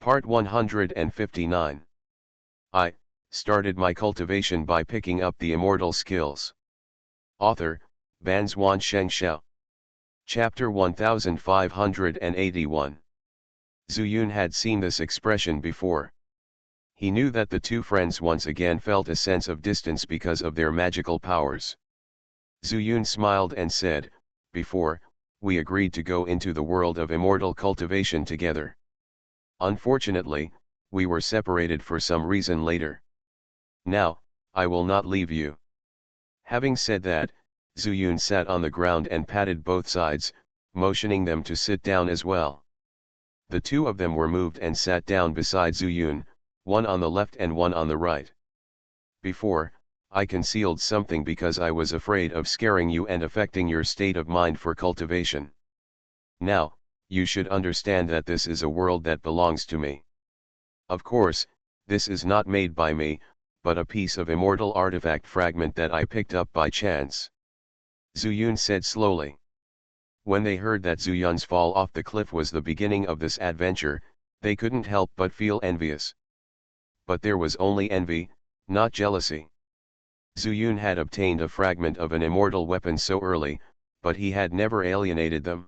Part 159. I started my cultivation by picking up the immortal skills. Author, Banzuan Xianxia. Chapter 1581. Zuyun had seen this expression before. He knew that the two friends once again felt a sense of distance because of their magical powers. Zuyun smiled and said, "Before, we agreed to go into the world of immortal cultivation together. Unfortunately, we were separated for some reason later. Now, I will not leave you." Having said that, Zuyun sat on the ground and patted both sides, motioning them to sit down as well. The two of them were moved and sat down beside Zuyun, one on the left and one on the right. "Before, I concealed something because I was afraid of scaring you and affecting your state of mind for cultivation. Now, you should understand that this is a world that belongs to me. Of course, this is not made by me, but a piece of immortal artifact fragment that I picked up by chance," Zuyun said slowly. When they heard that Zuyun's fall off the cliff was the beginning of this adventure, they couldn't help but feel envious. But there was only envy, not jealousy. Zuyun had obtained a fragment of an immortal weapon so early, but he had never alienated them.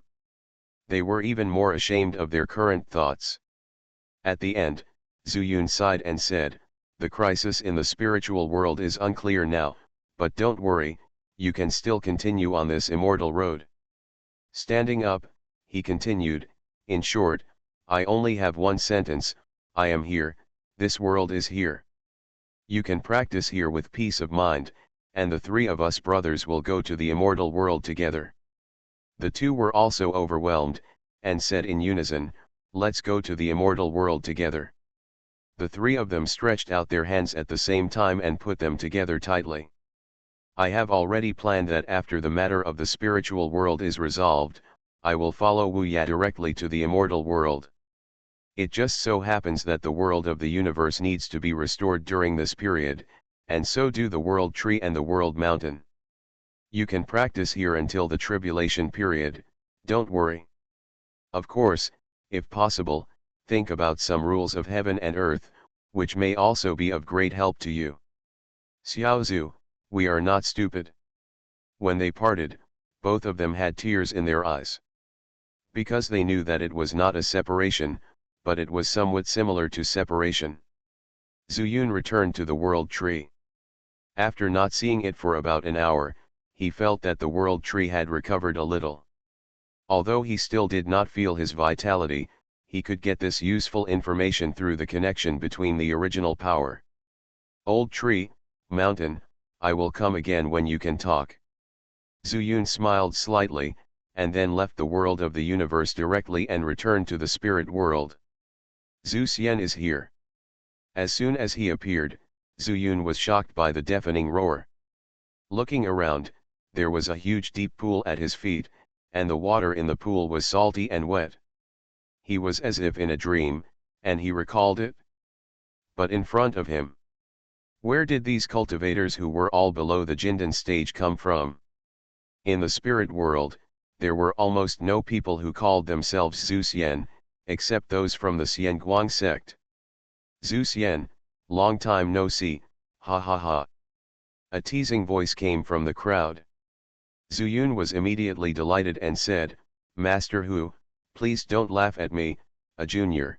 They were even more ashamed of their current thoughts. At the end, Zuyun sighed and said, "The crisis in the spiritual world is unclear now, but don't worry, you can still continue on this immortal road." Standing up, he continued, "In short, I only have one sentence: I am here, this world is here. You can practice here with peace of mind, and the three of us brothers will go to the immortal world together." The two were also overwhelmed, and said in unison, "Let's go to the immortal world together." The three of them stretched out their hands at the same time and put them together tightly. "I have already planned that after the matter of the spiritual world is resolved, I will follow Wu Ya directly to the immortal world. It just so happens that the world of the universe needs to be restored during this period, and so do the world tree and the world mountain. You can practice here until the tribulation period, don't worry. Of course, if possible, think about some rules of heaven and earth, which may also be of great help to you. Xiaozu, we are not stupid." When they parted, both of them had tears in their eyes. Because they knew that it was not a separation, but it was somewhat similar to separation. Zuyun returned to the world tree. After not seeing it for about an hour, he felt that the world tree had recovered a little. Although he still did not feel his vitality, he could get this useful information through the connection between the original power. "Old tree, mountain, I will come again when you can talk." Zuyun smiled slightly, and then left the world of the universe directly and returned to the spirit world. "Zhu Xian is here." As soon as he appeared, Zuyun was shocked by the deafening roar. Looking around, there was a huge deep pool at his feet, and the water in the pool was salty and wet. He was as if in a dream, and he recalled it. But in front of him, where did these cultivators who were all below the Jindan stage come from? In the spirit world, there were almost no people who called themselves Zhu Xian, except those from the Xianguang sect. "Zhu Xian, long time no see, ha ha ha." A teasing voice came from the crowd. Zuyun was immediately delighted and said, "Master Hu, please don't laugh at me, a junior."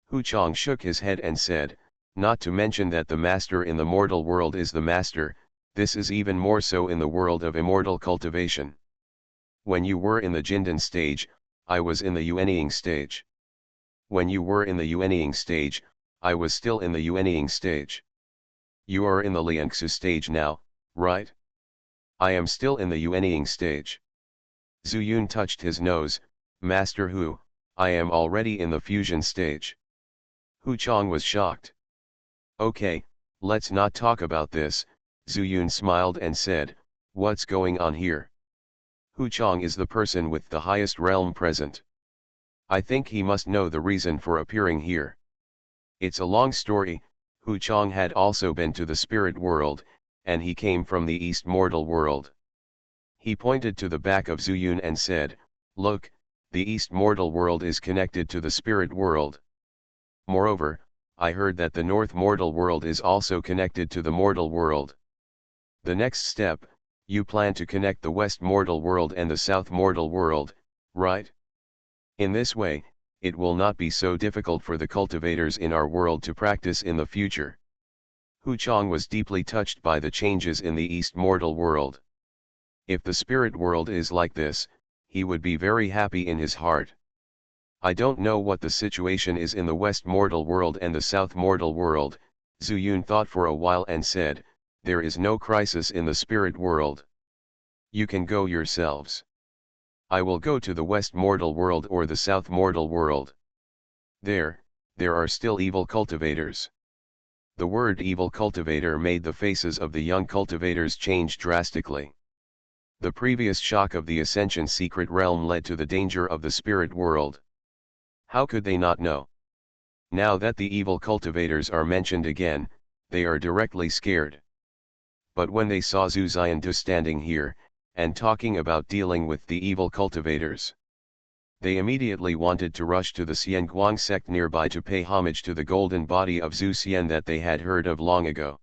Hu Chong shook his head and said, "Not to mention that the master in the mortal world is the master, this is even more so in the world of immortal cultivation. When you were in the Jindan stage, I was in the Yuanying stage. When you were in the Yuanying stage, I was still in the Yuanying stage. You are in the Liangxu stage now, right? I am still in the Yuanying stage." Zuyun touched his nose. "Master Hu, I am already in the fusion stage." Hu Chong was shocked. "Okay, let's not talk about this," Zuyun smiled and said, "What's going on here?" Hu Chong is the person with the highest realm present. I think he must know the reason for appearing here. It's a long story. Hu Chong had also been to the spirit world, and he came from the East mortal world. He pointed to the back of Zuyun and said, "Look, the East mortal world is connected to the spirit world. Moreover, I heard that the North Mortal World is also connected to the Mortal World. The next step, you plan to connect the West Mortal World and the South Mortal World, right? In this way, it will not be so difficult for the cultivators in our world to practice in the future. Hu Chang was deeply touched by the changes in the East Mortal World. If the spirit world is like this, he would be very happy in his heart. I don't know what the situation is in the West Mortal World and the South Mortal World, Zhu Yun thought for a while and said, there is no crisis in the spirit world. You can go yourselves. I will go to the West Mortal World or the South Mortal World. There are still evil cultivators. The word evil cultivator made the faces of the young cultivators change drastically. The previous shock of the Ascension secret realm led to the danger of the spirit world. How could they not know? Now that the evil cultivators are mentioned again, they are directly scared. But when they saw Zhu Xiandu standing here, and talking about dealing with the evil cultivators, they immediately wanted to rush to the Xianguang sect nearby to pay homage to the golden body of Zhu Xian that they had heard of long ago.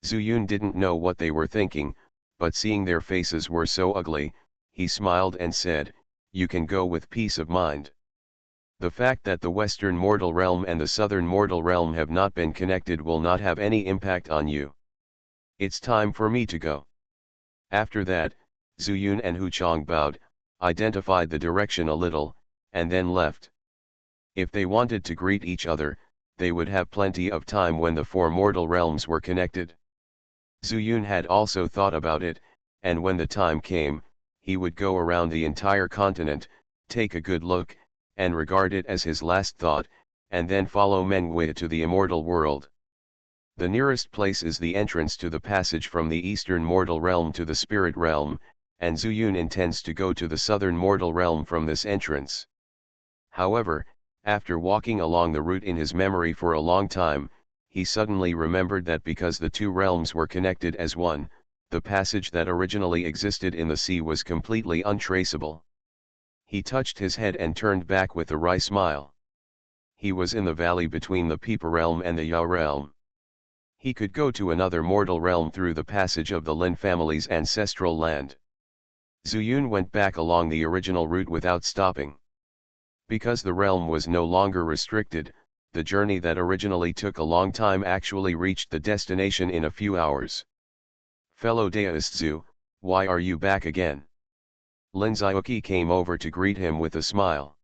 Zhu Yun didn't know what they were thinking, but seeing their faces were so ugly, he smiled and said, you can go with peace of mind. The fact that the Western Mortal Realm and the Southern Mortal Realm have not been connected will not have any impact on you. It's time for me to go. After that, Zhu Yun and Hu Chang bowed, identified the direction a little, and then left. If they wanted to greet each other, they would have plenty of time when the four mortal realms were connected. Zhu Yun had also thought about it, and when the time came, he would go around the entire continent, take a good look, and regard it as his last thought, and then follow Meng Wei to the immortal world. The nearest place is the entrance to the passage from the eastern mortal realm to the spirit realm, and Zhu Yun intends to go to the southern mortal realm from this entrance. However, after walking along the route in his memory for a long time, he suddenly remembered that because the two realms were connected as one, the passage that originally existed in the sea was completely untraceable. He touched his head and turned back with a wry smile. He was in the valley between the Peepa realm and the Yao realm. He could go to another mortal realm through the passage of the Lin family's ancestral land. Zhu Yun went back along the original route without stopping. Because the realm was no longer restricted, the journey that originally took a long time actually reached the destination in a few hours. Fellow Daoist Zhu, why are you back again? Lin Xiaoqi came over to greet him with a smile.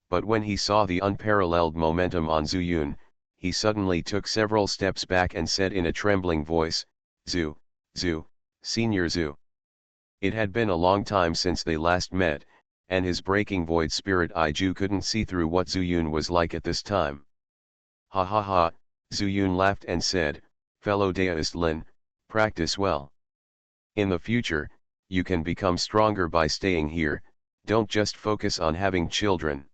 But when he saw the unparalleled momentum on Zhu Yun, he suddenly took several steps back and said in a trembling voice, Zhu, Senior Zhu. It had been a long time since they last met, and his breaking void spirit Iju couldn't see through what Zhu Yun was like at this time. Ha ha ha, Zhu Yun laughed and said, fellow Daoist Lin, practice well. In the future, you can become stronger by staying here, don't just focus on having children.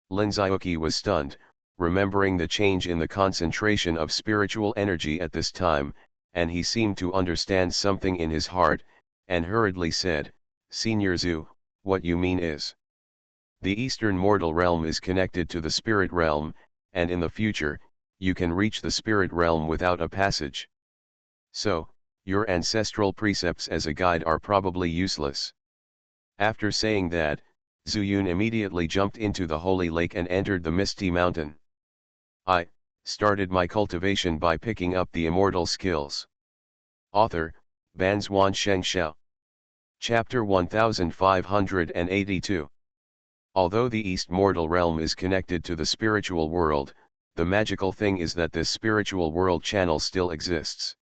Lin Xiaoqi was stunned, remembering the change in the concentration of spiritual energy at this time, and he seemed to understand something in his heart, and hurriedly said, Senior Zhu, what you mean is, the eastern mortal realm is connected to the spirit realm, and in the future, you can reach the spirit realm without a passage. So, your ancestral precepts as a guide are probably useless. After saying that, Zhu Yun immediately jumped into the holy lake and entered the misty mountain. I started my cultivation by picking up the immortal skills. Author, Banzhuan Xianxia. Chapter 1582. Although the East Mortal Realm is connected to the spiritual world, the magical thing is that this spiritual world channel still exists.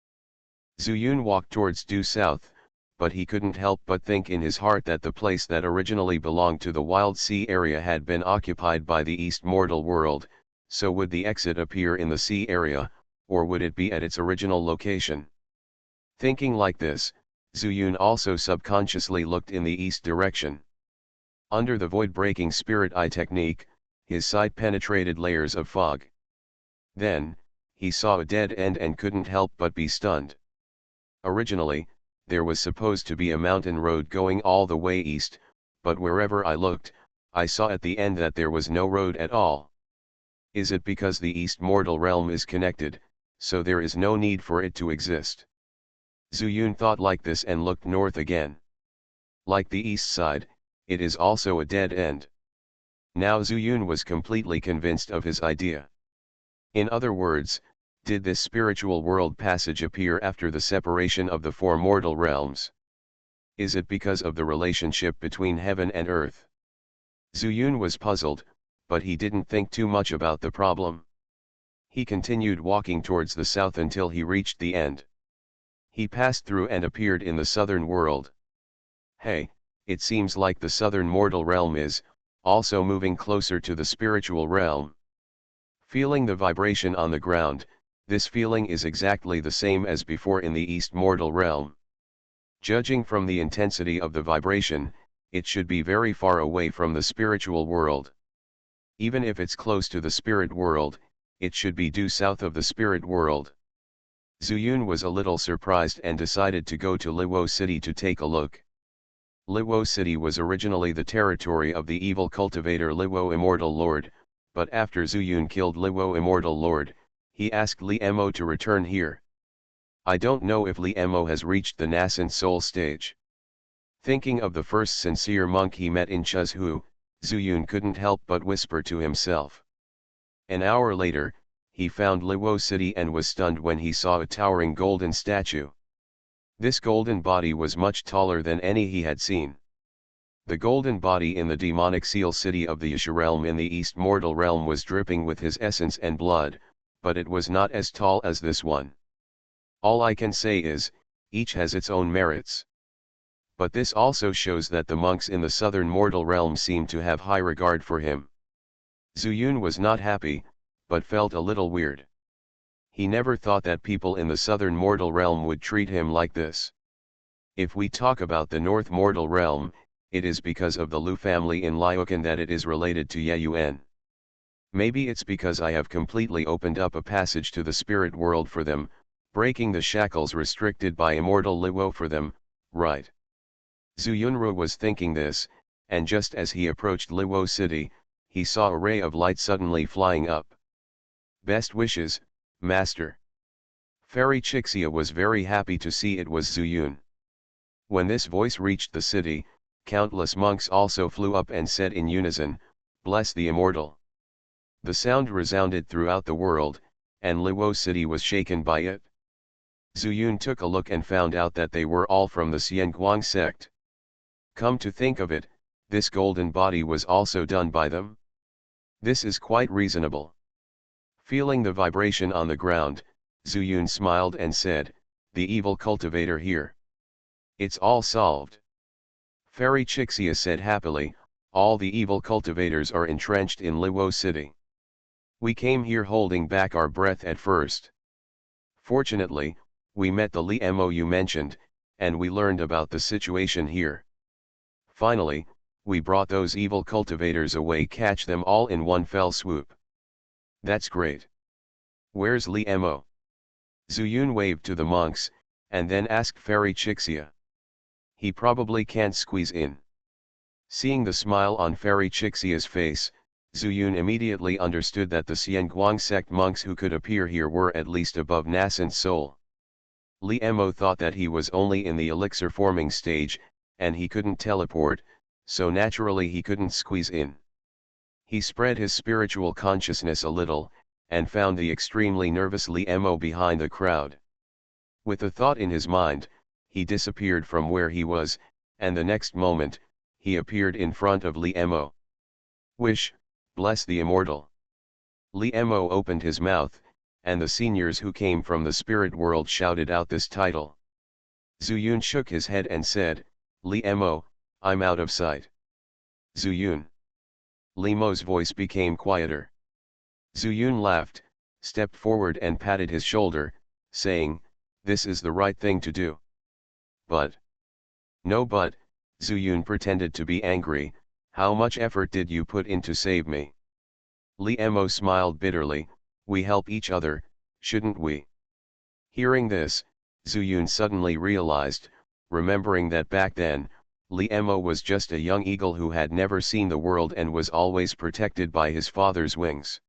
Zhu Yun walked towards due south, but he couldn't help but think in his heart that the place that originally belonged to the Wild Sea area had been occupied by the East Mortal World, so would the exit appear in the sea area, or would it be at its original location? Thinking like this, Zhu Yun also subconsciously looked in the east direction. Under the void-breaking spirit eye technique, his sight penetrated layers of fog. Then, he saw a dead end and couldn't help but be stunned. Originally, there was supposed to be a mountain road going all the way east, but wherever I looked, I saw at the end that there was no road at all. Is it because the East mortal realm is connected, so there is no need for it to exist? Zuyun thought like this and looked north again. Like the east side, it is also a dead end. Now Zuyun was completely convinced of his idea. In other words, did this spiritual world passage appear after the separation of the four mortal realms? Is it because of the relationship between heaven and earth? Zuyun was puzzled, but he didn't think too much about the problem. He continued walking towards the south until he reached the end. He passed through and appeared in the southern world. Hey, it seems like the southern mortal realm is also moving closer to the spiritual realm. Feeling the vibration on the ground, this feeling is exactly the same as before in the east mortal realm. Judging from the intensity of the vibration, it should be very far away from the spiritual world. Even if it's close to the spirit world, it should be due south of the spirit world. Zuyun was a little surprised and decided to go to Liwo City to take a look. Liwo City was originally the territory of the evil cultivator Liwo Immortal Lord, but after Zuyun killed Liwo Immortal Lord, he asked Li Mo to return here. I don't know if Li Mo has reached the nascent soul stage. Thinking of the first sincere monk he met in Chuzhu, Zuyun couldn't help but whisper to himself. An hour later, he found Liwo City and was stunned when he saw a towering golden statue. This golden body was much taller than any he had seen. The golden body in the demonic seal city of the Yasha realm in the East mortal realm was dripping with his essence and blood, but it was not as tall as this one. All I can say is, each has its own merits. But this also shows that the monks in the southern mortal realm seem to have high regard for him. Zuyun was not happy, but felt a little weird. He never thought that people in the southern mortal realm would treat him like this. If we talk about the north mortal realm, it is because of the Lu family in Liukan that it is related to Yayuan. Maybe it's because I have completely opened up a passage to the spirit world for them, breaking the shackles restricted by immortal Liwo for them, right? Zuyunru was thinking this, and just as he approached Liwo City, he saw a ray of light suddenly flying up. Best wishes, Master. Fairy Xianxia was very happy to see it was Zuyun. When this voice reached the city, countless monks also flew up and said in unison, "Bless the immortal." The sound resounded throughout the world, and Liwo City was shaken by it. Zuyun took a look and found out that they were all from the Xianguang sect. Come to think of it, this golden body was also done by them. This is quite reasonable. Feeling the vibration on the ground, Zuyun smiled and said, "The evil cultivator here. It's all solved." Fairy Xianxia said happily, "All the evil cultivators are entrenched in Liwo City. We came here holding back our breath at first. Fortunately, we met the Li Mo you mentioned, and we learned about the situation here. Finally, we brought those evil cultivators away, catch them all in one fell swoop. That's great. Where's Li Mo?" Zuyun waved to the monks, and then asked Fairy Xianxia. "He probably can't squeeze in." Seeing the smile on Fairy Xianxia's face, Zuyun immediately understood that the Xianguang sect monks who could appear here were at least above nascent soul. Li Mo thought that he was only in the elixir forming stage, and he couldn't teleport, so naturally he couldn't squeeze in. He spread his spiritual consciousness a little, and found the extremely nervous Li Mo behind the crowd. With a thought in his mind, he disappeared from where he was, and the next moment, he appeared in front of Li Mo. "Wish, bless the immortal." Li Mo opened his mouth, and the seniors who came from the spirit world shouted out this title. Zuyun shook his head and said, "Li Mo, I'm out of sight." "Zuyun." Li Mo's voice became quieter. Zuyun laughed, stepped forward and patted his shoulder, saying, "This is the right thing to do." "But." "No but," Zuyun pretended to be angry, "how much effort did you put in to save me?" Li Mo smiled bitterly, "We help each other, shouldn't we?" Hearing this, Zuyun suddenly realized, remembering that back then, Li Mo was just a young eagle who had never seen the world and was always protected by his father's wings.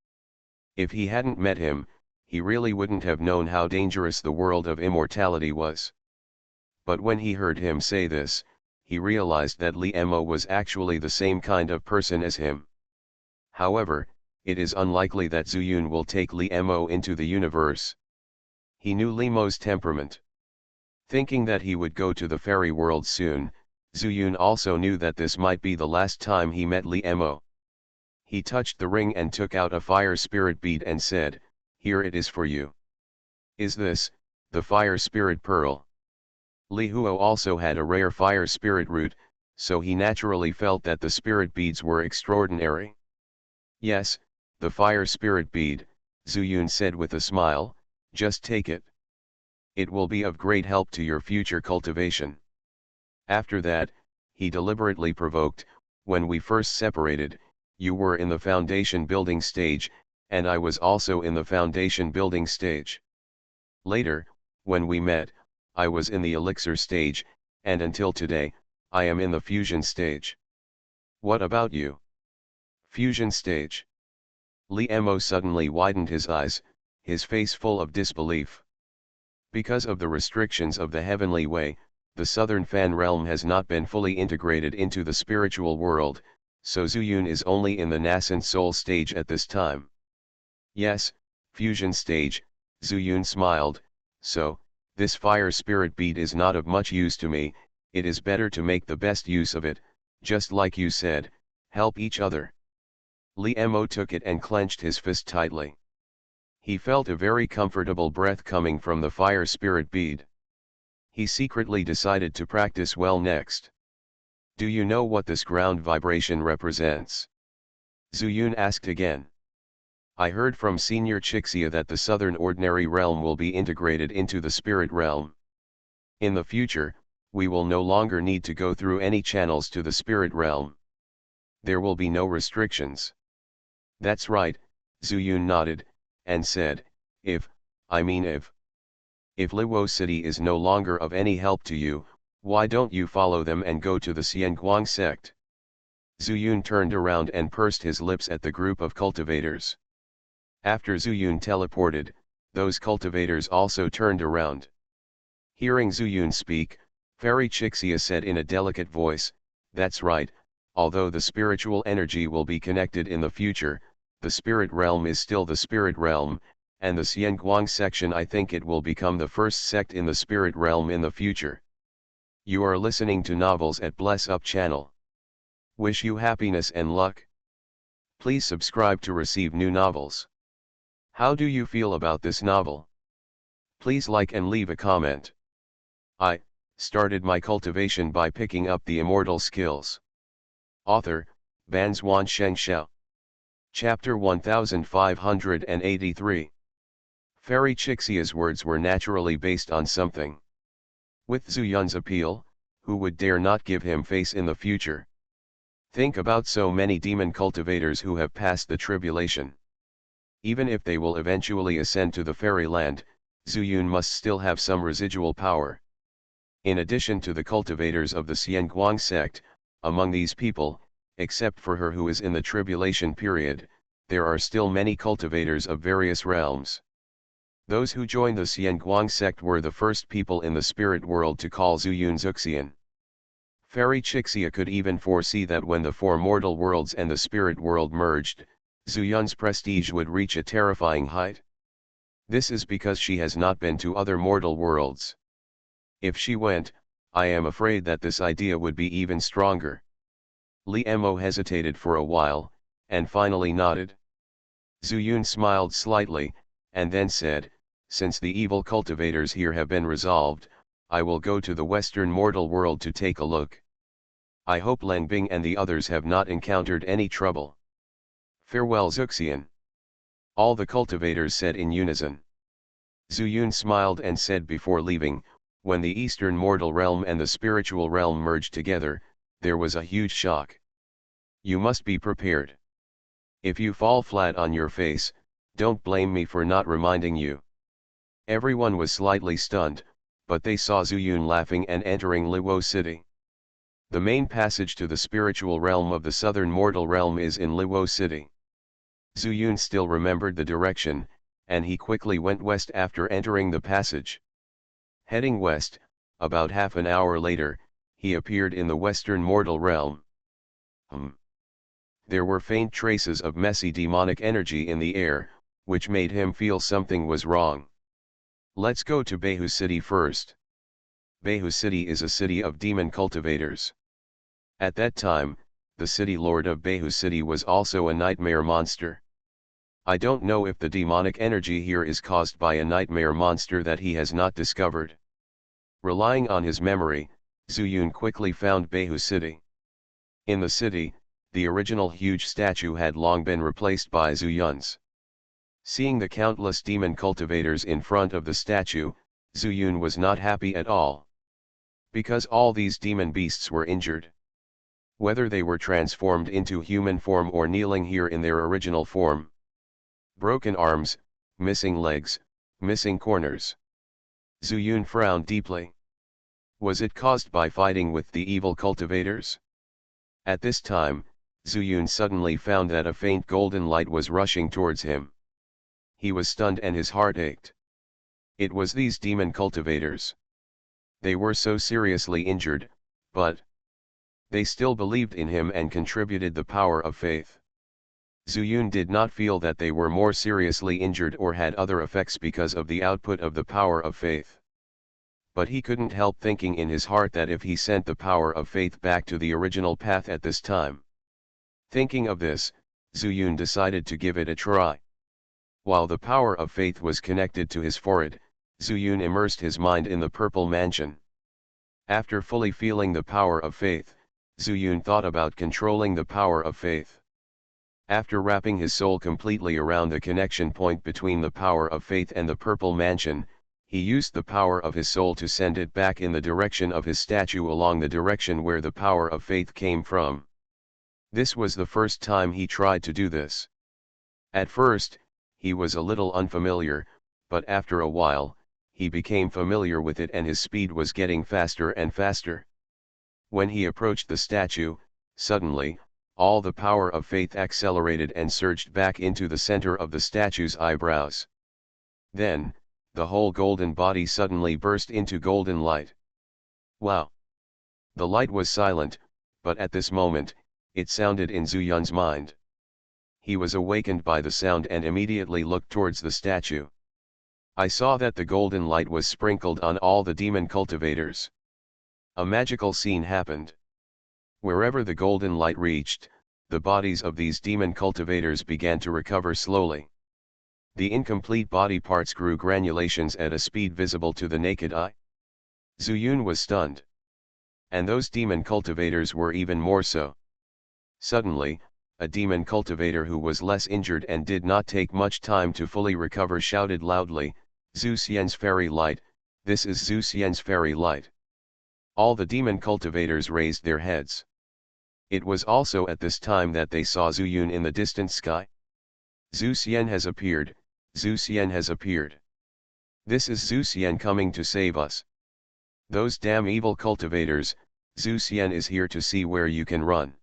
If he hadn't met him, he really wouldn't have known how dangerous the world of immortality was. But when he heard him say this, he realized that Li Mo was actually the same kind of person as him. However, it is unlikely that Zuyun will take Li Mo into the universe. He knew Li Mo's temperament. Thinking that he would go to the fairy world soon, Zuyun also knew that this might be the last time he met Li Mo. He touched the ring and took out a fire spirit bead and said, "Here it is for you." "Is this the fire spirit pearl?" Li Huo also had a rare fire spirit root, so he naturally felt that the spirit beads were extraordinary. "Yes, the fire spirit bead," Zuyun said with a smile, "just take it. It will be of great help to your future cultivation." After that, he deliberately provoked, "When we first separated, you were in the foundation building stage, and I was also in the foundation building stage. Later, when we met, I was in the elixir stage, and until today, I am in the fusion stage. What about you?" "Fusion stage?" Li Mo suddenly widened his eyes, his face full of disbelief. Because of the restrictions of the heavenly way, the southern Fan realm has not been fully integrated into the spiritual world, so Zuyun is only in the nascent soul stage at this time. "Yes, fusion stage," Zuyun smiled, "so, this fire spirit bead is not of much use to me. It is better to make the best use of it, just like you said, help each other." Li Mo took it and clenched his fist tightly. He felt a very comfortable breath coming from the fire spirit bead. He secretly decided to practice well next. "Do you know what this ground vibration represents?" Zuyun asked again. "I heard from Senior Xianxia that the southern ordinary realm will be integrated into the spirit realm. In the future, we will no longer need to go through any channels to the spirit realm. There will be no restrictions." "That's right," Zuyun nodded, and said, if Luo City is no longer of any help to you, why don't you follow them and go to the Xianguang sect?" Zuyun turned around and pursed his lips at the group of cultivators. After Zuyun teleported, those cultivators also turned around. Hearing Zuyun speak, Fairy Xianxia said in a delicate voice, "That's right, although the spiritual energy will be connected in the future, the spirit realm is still the spirit realm, and the Xianguang section, I think it will become the first sect in the spirit realm in the future." You are listening to Novels at Bless Up channel. Wish you happiness and luck. Please subscribe to receive new novels. How do you feel about this novel? Please like and leave a comment. I started my cultivation by picking up the immortal skills. Author, Banzuan Xianxia. Chapter 1583. Fairy Xianxia's words were naturally based on something. With Zuyun's appeal, who would dare not give him face in the future? Think about so many demon cultivators who have passed the tribulation. Even if they will eventually ascend to the fairyland, Zuyun must still have some residual power. In addition to the cultivators of the Xianguang sect, among these people, except for her who is in the tribulation period, there are still many cultivators of various realms. Those who joined the Xianguang sect were the first people in the spirit world to call Zuyun Zuxian. Fairy Xianxia could even foresee that when the four mortal worlds and the spirit world merged, Zuyun's prestige would reach a terrifying height. This is because she has not been to other mortal worlds. If she went, I am afraid that this idea would be even stronger. Li Mo hesitated for a while, and finally nodded. Zuyun smiled slightly, and then said, "Since the evil cultivators here have been resolved, I will go to the western mortal world to take a look. I hope Lang Bing and the others have not encountered any trouble. Farewell Zuxian." All the cultivators said in unison. Zuyun smiled and said before leaving, "When the eastern mortal realm and the spiritual realm merged together, there was a huge shock. You must be prepared. If you fall flat on your face, don't blame me for not reminding you." Everyone was slightly stunned, but they saw Zuyun laughing and entering Luo City. The main passage to the spiritual realm of the southern mortal realm is in Luo City. Zhu Yun still remembered the direction, and he quickly went west after entering the passage. Heading west, about half an hour later, he appeared in the western mortal realm. There were faint traces of messy demonic energy in the air, which made him feel something was wrong. Let's go to Behu City first. Behu City is a city of demon cultivators. At that time, the city lord of Behu City was also a nightmare monster. I don't know if the demonic energy here is caused by a nightmare monster that he has not discovered. Relying on his memory, Zhu Yun quickly found Behu City. In the city, the original huge statue had long been replaced by Zhu Yun's. Seeing the countless demon cultivators in front of the statue, Zhu Yun was not happy at all. Because all these demon beasts were injured. Whether they were transformed into human form or kneeling here in their original form. Broken arms, missing legs, missing corners. Zhu Yun frowned deeply. Was it caused by fighting with the evil cultivators? At this time, Zhu Yun suddenly found that a faint golden light was rushing towards him. He was stunned and his heart ached. It was these demon cultivators. They were so seriously injured, but they still believed in him and contributed the power of faith. Zhu Yun did not feel that they were more seriously injured or had other effects because of the output of the power of faith. But he couldn't help thinking in his heart that if he sent the power of faith back to the original path at this time. Thinking of this, Zhu Yun decided to give it a try. While the power of faith was connected to his forehead, Zhu Yun immersed his mind in the purple mansion. After fully feeling the power of faith, Zhu Yun thought about controlling the power of faith. After wrapping his soul completely around the connection point between the power of faith and the purple mansion, he used the power of his soul to send it back in the direction of his statue along the direction where the power of faith came from. This was the first time he tried to do this. At first, he was a little unfamiliar, but after a while, he became familiar with it and his speed was getting faster and faster. When he approached the statue, suddenly, all the power of faith accelerated and surged back into the center of the statue's eyebrows. Then, the whole golden body suddenly burst into golden light. Wow! The light was silent, but at this moment, it sounded in Zhu Yun's mind. He was awakened by the sound and immediately looked towards the statue. I saw that the golden light was sprinkled on all the demon cultivators. A magical scene happened. Wherever the golden light reached, the bodies of these demon cultivators began to recover slowly. The incomplete body parts grew granulations at a speed visible to the naked eye. Zhu Yun was stunned. And those demon cultivators were even more so. Suddenly, a demon cultivator who was less injured and did not take much time to fully recover shouted loudly, "Zhu Xian's fairy light, this is Zhu Xian's fairy light." All the demon cultivators raised their heads. It was also at this time that they saw Zhu Yun in the distant sky. Zhu Xian has appeared, Zhu Xian has appeared. This is Zhu Xian coming to save us. Those damn evil cultivators, Zhu Xian is here to see where you can run.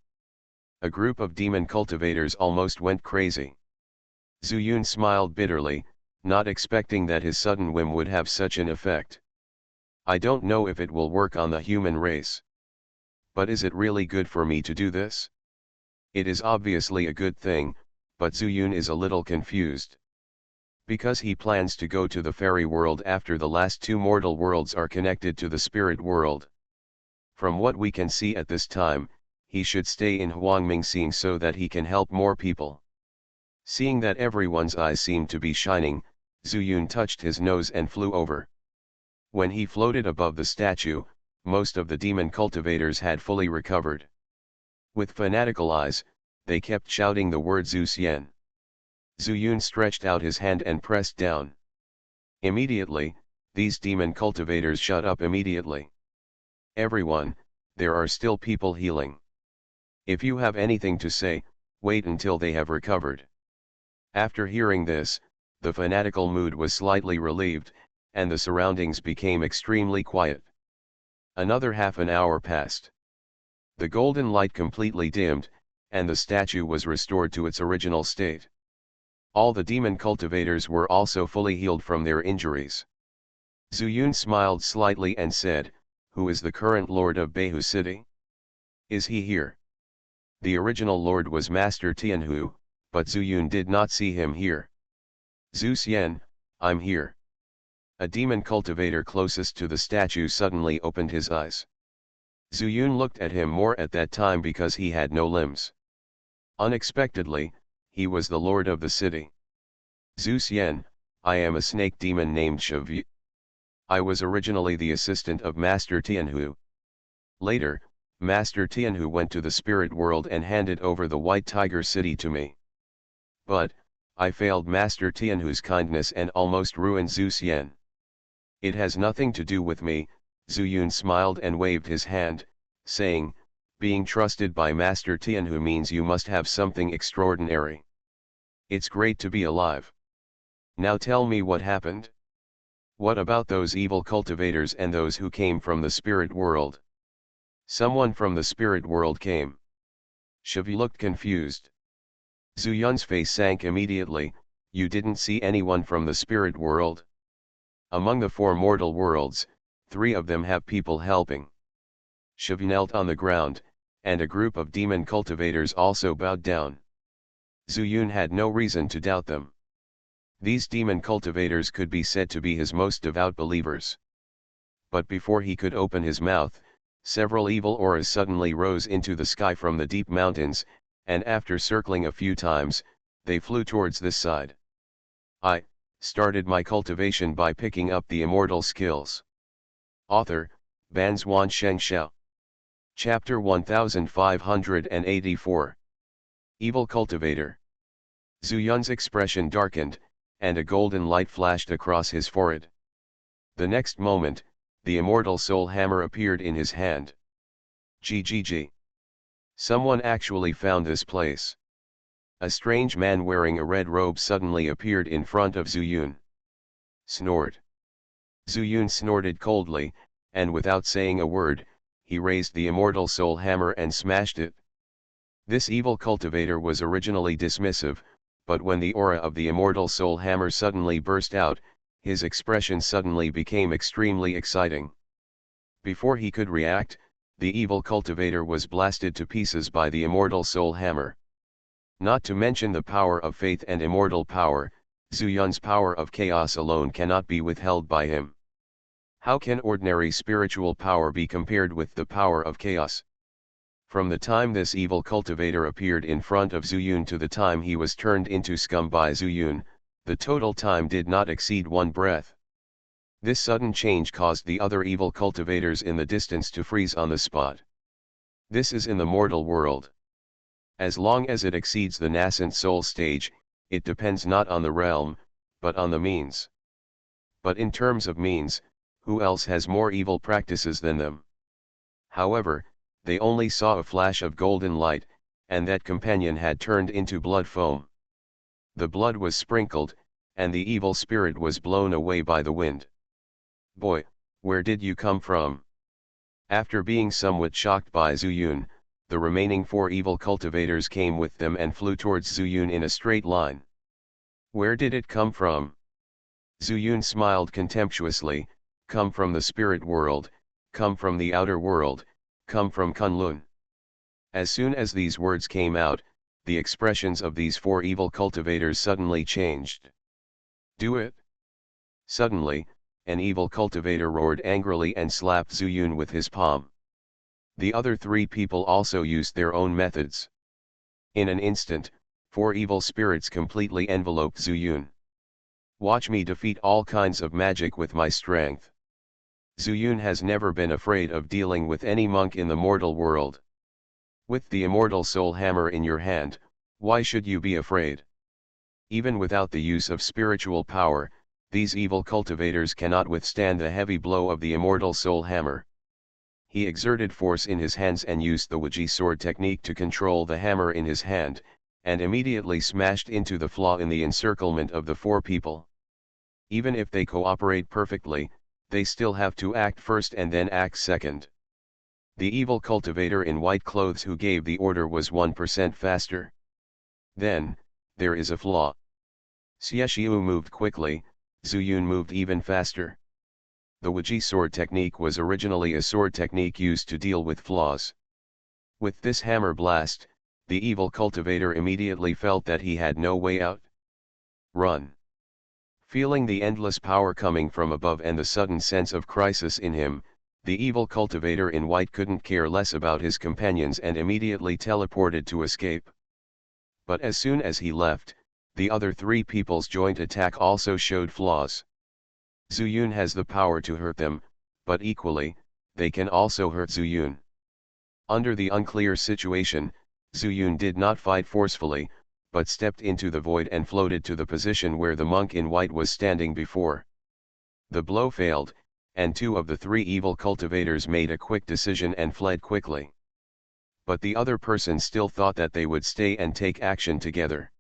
A group of demon cultivators almost went crazy. Zhu Yun smiled bitterly, not expecting that his sudden whim would have such an effect. I don't know if it will work on the human race. But is it really good for me to do this? It is obviously a good thing, but Zhu Yun is a little confused. Because he plans to go to the fairy world after the last two mortal worlds are connected to the spirit world. From what we can see at this time, he should stay in Huangmingxing so that he can help more people. Seeing that everyone's eyes seemed to be shining, Zhu Yun touched his nose and flew over. When he floated above the statue, most of the demon cultivators had fully recovered. With fanatical eyes, they kept shouting the word Zhu Xian. Zhu Yun stretched out his hand and pressed down. Immediately, these demon cultivators shut up immediately. Everyone, there are still people healing. If you have anything to say, wait until they have recovered. After hearing this, the fanatical mood was slightly relieved, and the surroundings became extremely quiet. Another half an hour passed. The golden light completely dimmed, and the statue was restored to its original state. All the demon cultivators were also fully healed from their injuries. Zuyun smiled slightly and said, "Who is the current lord of Behu City? Is he here?" The original lord was Master Tianhu, but Zuyun did not see him here. "Zhu Xian, I'm here." A demon cultivator closest to the statue suddenly opened his eyes. Zuyun looked at him more at that time because he had no limbs. Unexpectedly, he was the lord of the city. "Zhu Xian, I am a snake demon named Xianxia. I was originally the assistant of Master Tianhu. Later, Master Tianhu went to the spirit world and handed over the White Tiger City to me. But, I failed Master Tianhu's kindness and almost ruined Zhu Xian. It has nothing to do with me." Zuyun smiled and waved his hand, saying, "Being trusted by Master Tianhu means you must have something extraordinary. It's great to be alive. Now tell me what happened. What about those evil cultivators and those who came from the spirit world?" "Someone from the spirit world came." Xianxia looked confused. Zuyun's face sank immediately. "You didn't see anyone from the spirit world? Among the 4 mortal worlds, 3 of them have people helping." Xianxia knelt on the ground, and a group of demon cultivators also bowed down. Zuyun had no reason to doubt them. These demon cultivators could be said to be his most devout believers. But before he could open his mouth, several evil auras suddenly rose into the sky from the deep mountains, and after circling a few times, they flew towards this side. "I started my cultivation by picking up the immortal skills." Author, Banzuan Xianxia. Chapter 1584. Evil Cultivator. Zuyun's expression darkened, and a golden light flashed across his forehead. The next moment, the immortal soul hammer appeared in his hand. "GGG. Someone actually found this place." A strange man wearing a red robe suddenly appeared in front of Zuyun. Snort. Zuyun snorted coldly, and without saying a word, he raised the immortal soul hammer and smashed it. This evil cultivator was originally dismissive, but when the aura of the immortal soul hammer suddenly burst out, his expression suddenly became extremely exciting. Before he could react, the evil cultivator was blasted to pieces by the immortal soul hammer. Not to mention the power of faith and immortal power, Zuyun's power of chaos alone cannot be withheld by him. How can ordinary spiritual power be compared with the power of chaos? From the time this evil cultivator appeared in front of Zuyun to the time he was turned into scum by Zuyun, the total time did not exceed 1 breath. This sudden change caused the other evil cultivators in the distance to freeze on the spot. This is in the mortal world. As long as it exceeds the nascent soul stage, it depends not on the realm, but on the means. But in terms of means, who else has more evil practices than them? However, they only saw a flash of golden light, and that companion had turned into blood foam. The blood was sprinkled, and the evil spirit was blown away by the wind. "Boy, where did you come from?" After being somewhat shocked by Zuyun, the remaining 4 evil cultivators came with them and flew towards Zuyun in a straight line. "Where did it come from?" Zuyun smiled contemptuously. "Come from the spirit world, come from the outer world, come from Kunlun." As soon as these words came out, the expressions of these 4 evil cultivators suddenly changed. "Do it!" Suddenly, an evil cultivator roared angrily and slapped Zuyun with his palm. The other 3 people also used their own methods. In an instant, 4 evil spirits completely enveloped Zuyun. "Watch me defeat all kinds of magic with my strength." Zuyun has never been afraid of dealing with any monk in the mortal world. With the immortal soul hammer in your hand, why should you be afraid? Even without the use of spiritual power, these evil cultivators cannot withstand the heavy blow of the immortal soul hammer. He exerted force in his hands and used the Wuji sword technique to control the hammer in his hand, and immediately smashed into the flaw in the encirclement of the 4 people. Even if they cooperate perfectly, they still have to act first and then act second. The evil cultivator in white clothes who gave the order was 1% faster. Then, there is a flaw. Xianxia moved quickly, Zuyun moved even faster. The Wuji sword technique was originally a sword technique used to deal with flaws. With this hammer blast, the evil cultivator immediately felt that he had no way out. Run. Feeling the endless power coming from above and the sudden sense of crisis in him, the evil cultivator in white couldn't care less about his companions and immediately teleported to escape. But as soon as he left, the other three people's joint attack also showed flaws. Zuyun has the power to hurt them, but equally, they can also hurt Zuyun. Under the unclear situation, Zuyun did not fight forcefully, but stepped into the void and floated to the position where the monk in white was standing before. The blow failed, and two of the three evil cultivators made a quick decision and fled quickly. But the other person still thought that they would stay and take action together.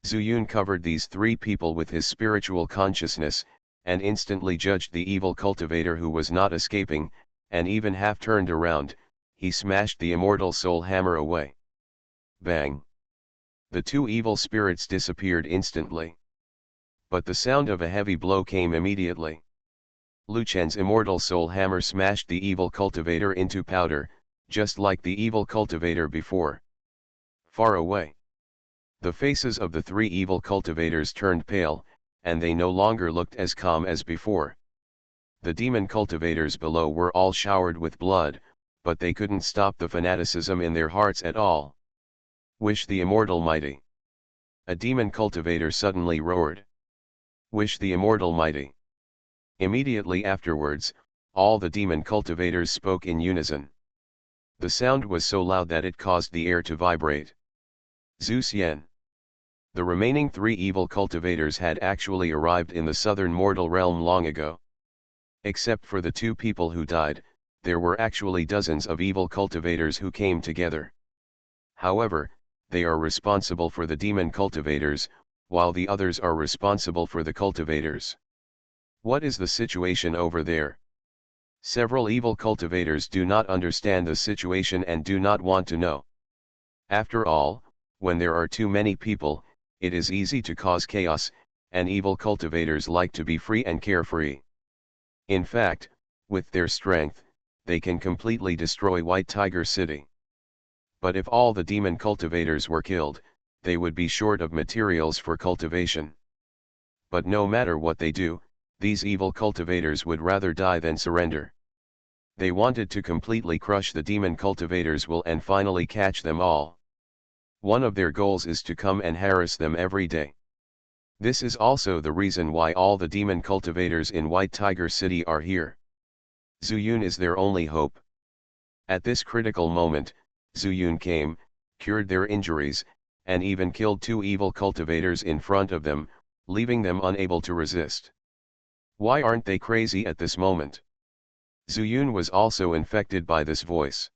Zuyun covered these three people with his spiritual consciousness, and instantly judged the evil cultivator who was not escaping, and even half turned around, he smashed the immortal soul hammer away. Bang! The two evil spirits disappeared instantly. But the sound of a heavy blow came immediately. Lu Chen's immortal soul hammer smashed the evil cultivator into powder, just like the evil cultivator before. Far away, the faces of the three evil cultivators turned pale, and they no longer looked as calm as before. The demon cultivators below were all showered with blood, but they couldn't stop the fanaticism in their hearts at all. Wish the immortal mighty. A demon cultivator suddenly roared. Wish the immortal mighty. Immediately afterwards, all the demon cultivators spoke in unison. The sound was so loud that it caused the air to vibrate. Zhu Xian. The remaining three evil cultivators had actually arrived in the southern mortal realm long ago. Except for the two people who died, there were actually dozens of evil cultivators who came together. However, they are responsible for the demon cultivators, while the others are responsible for the cultivators. What is the situation over there? Several evil cultivators do not understand the situation and do not want to know. After all, when there are too many people, it is easy to cause chaos, and evil cultivators like to be free and carefree. In fact, with their strength, they can completely destroy White Tiger City. But if all the demon cultivators were killed, they would be short of materials for cultivation. But no matter what they do, these evil cultivators would rather die than surrender. They wanted to completely crush the demon cultivators' will and finally catch them all. One of their goals is to come and harass them every day. This is also the reason why all the demon cultivators in White Tiger City are here. Zuyun is their only hope. At this critical moment, Zuyun came, cured their injuries, and even killed two evil cultivators in front of them, leaving them unable to resist. Why aren't they crazy at this moment? Zuyun was also infected by this voice.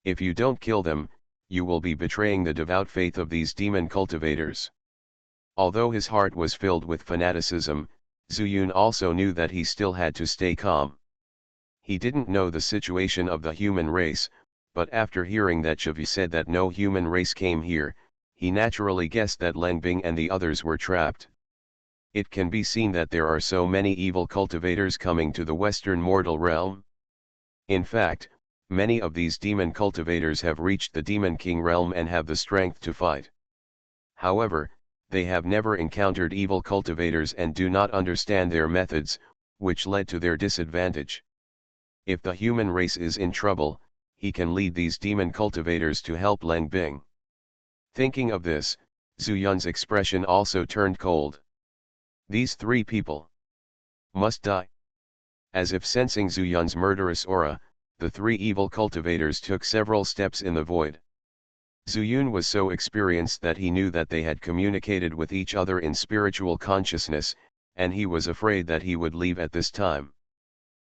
If you don't kill them, you will be betraying the devout faith of these demon cultivators. Although his heart was filled with fanaticism, Zuyun also knew that he still had to stay calm. He didn't know the situation of the human race, but after hearing that Xianxia said that no human race came here, he naturally guessed that Leng Bing and the others were trapped. It can be seen that there are so many evil cultivators coming to the western mortal realm. In fact, many of these demon cultivators have reached the Demon King realm and have the strength to fight. However, they have never encountered evil cultivators and do not understand their methods, which led to their disadvantage. If the human race is in trouble, he can lead these demon cultivators to help Leng Bing. Thinking of this, Zuyun's expression also turned cold. These three people must die. As if sensing Zuyun's murderous aura, the three evil cultivators took several steps in the void. Zuyun was so experienced that he knew that they had communicated with each other in spiritual consciousness, and he was afraid that he would leave at this time.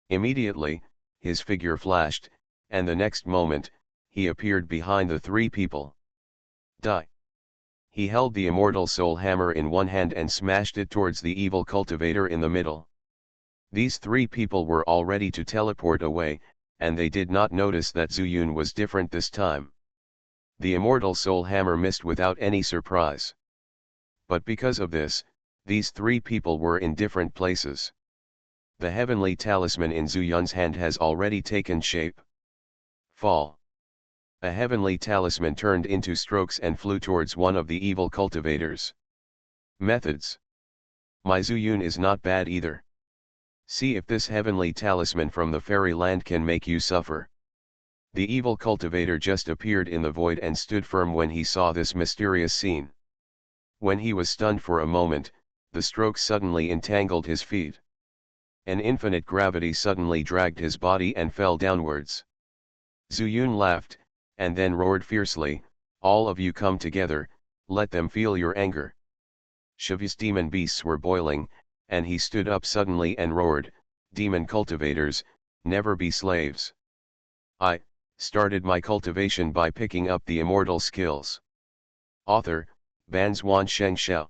Immediately, his figure flashed, and the next moment, he appeared behind the three people. Die. He held the immortal soul hammer in one hand and smashed it towards the evil cultivator in the middle. These three people were all ready to teleport away, and they did not notice that Zuyun was different this time. The immortal soul hammer missed without any surprise. But because of this, These three people were in different places. The heavenly talisman in Zhu Yun's hand has already taken shape. Fall. A heavenly talisman turned into strokes and flew towards one of the evil cultivators. Methods. My Zhu Yun is not bad either. See if this heavenly talisman from the fairyland can make you suffer. The evil cultivator just appeared in the void and stood firm when he saw this mysterious scene. When he was stunned for a moment, the strokes suddenly entangled his feet. An infinite gravity suddenly dragged his body and fell downwards. Zhu Yun laughed, and then roared fiercely, "All of you come together, let them feel your anger." Shiva's demon beasts were boiling, and he stood up suddenly and roared, "Demon cultivators, never be slaves. I started my cultivation by picking up the immortal skills." Author, Banzuan Xianxia.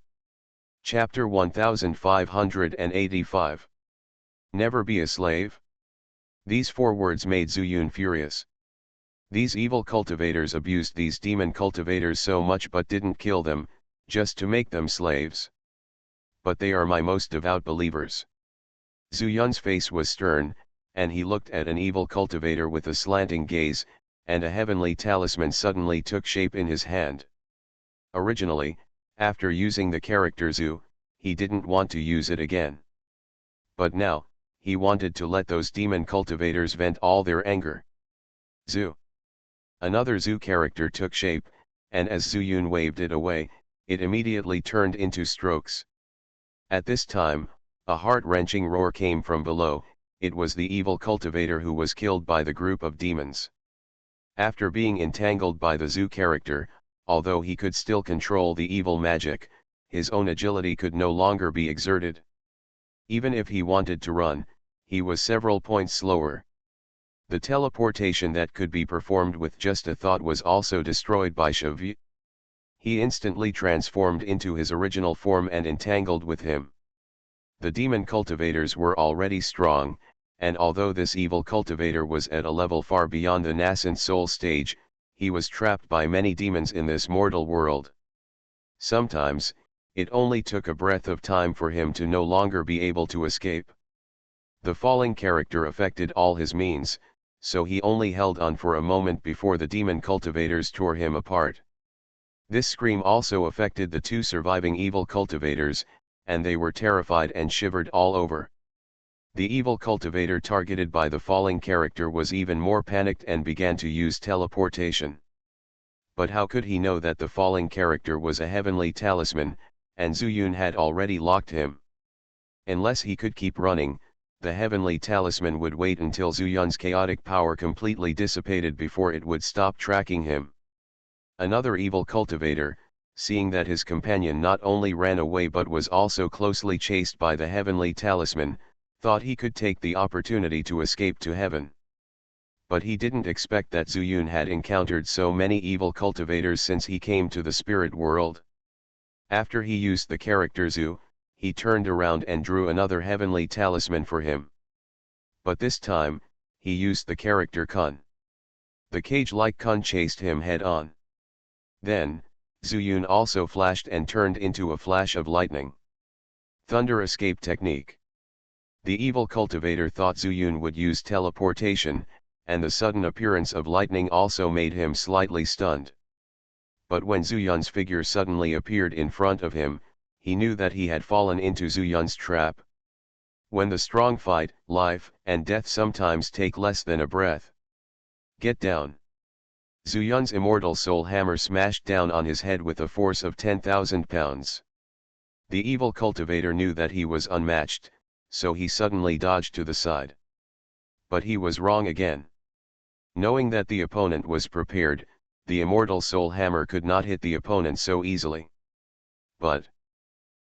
Chapter 1585. Never be a slave? These four words made Zhu Yun furious. These evil cultivators abused these demon cultivators so much but didn't kill them, just to make them slaves. But they are my most devout believers. Zhu Yun's face was stern, and he looked at an evil cultivator with a slanting gaze, and a heavenly talisman suddenly took shape in his hand. Originally, after using the character Zhu, he didn't want to use it again. But now, he wanted to let those demon cultivators vent all their anger. Zhu. Another Zhu character took shape, and as Zhu Yun waved it away, it immediately turned into strokes. At this time, a heart-wrenching roar came from below. It was the evil cultivator who was killed by the group of demons. After being entangled by the Zhu character, although he could still control the evil magic, his own agility could no longer be exerted. Even if he wanted to run, he was several points slower. The teleportation that could be performed with just a thought was also destroyed by Xianxia. He instantly transformed into his original form and entangled with him. The demon cultivators were already strong, and although this evil cultivator was at a level far beyond the nascent soul stage, he was trapped by many demons in this mortal world. Sometimes, it only took a breath of time for him to no longer be able to escape. The falling character affected all his means, so he only held on for a moment before the demon cultivators tore him apart. This scream also affected the two surviving evil cultivators, and they were terrified and shivered all over. The evil cultivator targeted by the falling character was even more panicked and began to use teleportation. But how could he know that the falling character was a heavenly talisman, and Zhu Yun had already locked him? Unless he could keep running, the heavenly talisman would wait until Zhu Yun's chaotic power completely dissipated before it would stop tracking him. Another evil cultivator, seeing that his companion not only ran away but was also closely chased by the heavenly talisman, thought he could take the opportunity to escape to heaven. But he didn't expect that Zhu Yun had encountered so many evil cultivators since he came to the spirit world. After he used the character Zhu, he turned around and drew another heavenly talisman for him. But this time, he used the character Kun. The cage-like Kun chased him head-on. Then, Zhu Yun also flashed and turned into a flash of lightning. Thunder escape technique. The evil cultivator thought Zhu Yun would use teleportation, and the sudden appearance of lightning also made him slightly stunned. But when Zhu Yun's figure suddenly appeared in front of him, he knew that he had fallen into Zhu Yun's trap. When the strong fight, life and death sometimes take less than a breath. Get down. Zhu Yun's immortal soul hammer smashed down on his head with a force of 10,000 pounds. The evil cultivator knew that he was unmatched, so he suddenly dodged to the side. But he was wrong again. Knowing that the opponent was prepared, the immortal soul hammer could not hit the opponent so easily. But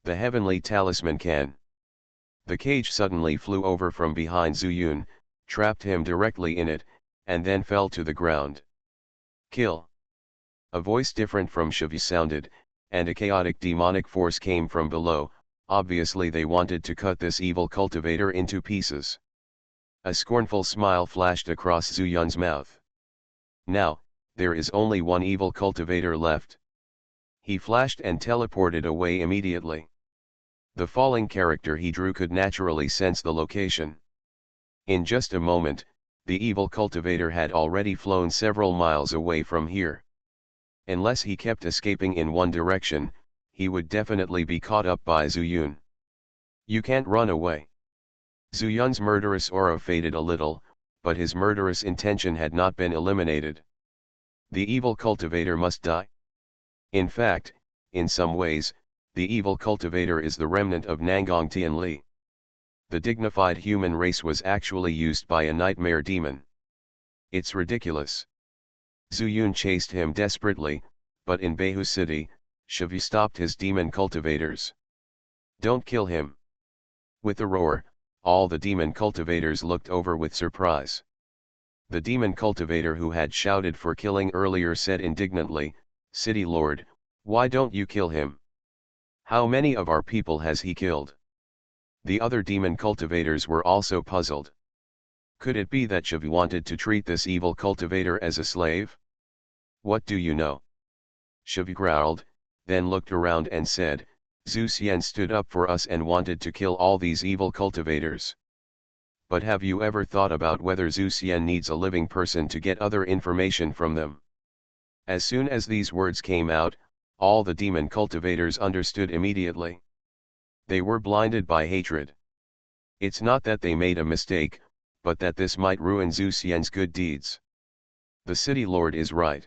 the heavenly talisman can. The cage suddenly flew over from behind Zhu Yun, trapped him directly in it, and then fell to the ground. Kill. A voice different from Shiva sounded, and a chaotic demonic force came from below. Obviously they wanted to cut this evil cultivator into pieces. A scornful smile flashed across Zhu Yun's mouth. Now, there is only one evil cultivator left. He flashed and teleported away immediately. The falling character he drew could naturally sense the location. In just a moment, the evil cultivator had already flown several miles away from here. Unless he kept escaping in one direction, he would definitely be caught up by Zuyun. You can't run away. Zuyun's murderous aura faded a little, but his murderous intention had not been eliminated. The evil cultivator must die. In fact, in some ways, the evil cultivator is the remnant of Nangong Tianli. The dignified human race was actually used by a nightmare demon. It's ridiculous. Zuyun chased him desperately, but in Behu City, Xianxia stopped his demon cultivators. Don't kill him. With a roar, all the demon cultivators looked over with surprise. The demon cultivator who had shouted for killing earlier said indignantly, "City Lord, why don't you kill him? How many of our people has he killed?" The other demon cultivators were also puzzled. Could it be that Xianxia wanted to treat this evil cultivator as a slave? What do you know? Xianxia growled, then looked around and said, Zhu Xian stood up for us and wanted to kill all these evil cultivators. But have you ever thought about whether Zhu Xian needs a living person to get other information from them? As soon as these words came out, all the demon cultivators understood immediately. They were blinded by hatred. It's not that they made a mistake, but that this might ruin Zhu Xian's good deeds. The city lord is right.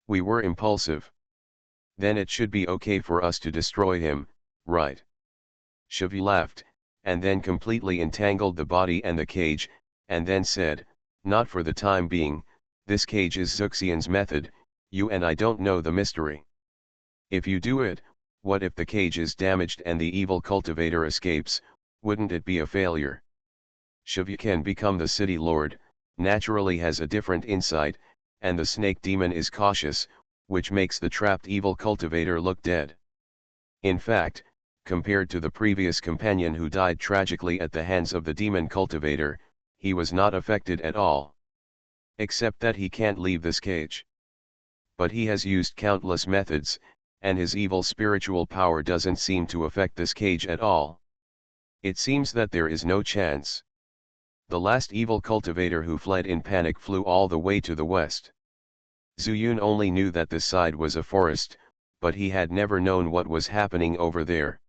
We were impulsive. Then it should be okay for us to destroy him, right? Xianxia laughed, and then completely entangled the body and the cage, and then said, not for the time being, this cage is Zuxian's method, you and I don't know the mystery. If you do it, what if the cage is damaged and the evil cultivator escapes, wouldn't it be a failure? Xianxia can become the city lord, naturally has a different insight, and the snake demon is cautious, which makes the trapped evil cultivator look dead. In fact, compared to the previous companion who died tragically at the hands of the demon cultivator, he was not affected at all. Except that he can't leave this cage. But he has used countless methods, and his evil spiritual power doesn't seem to affect this cage at all. It seems that there is no chance. The last evil cultivator who fled in panic flew all the way to the west. Zuyun only knew that this side was a forest, but he had never known what was happening over there.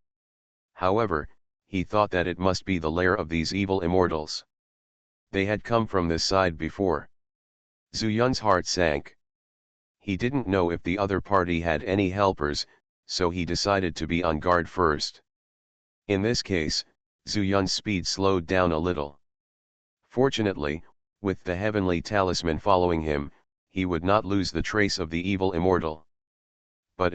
However, he thought that it must be the lair of these evil immortals. They had come from this side before. Zuyun's heart sank. He didn't know if the other party had any helpers, so he decided to be on guard first. In this case, Zuyun's speed slowed down a little. Fortunately, with the heavenly talisman following him, he would not lose the trace of the evil immortal. But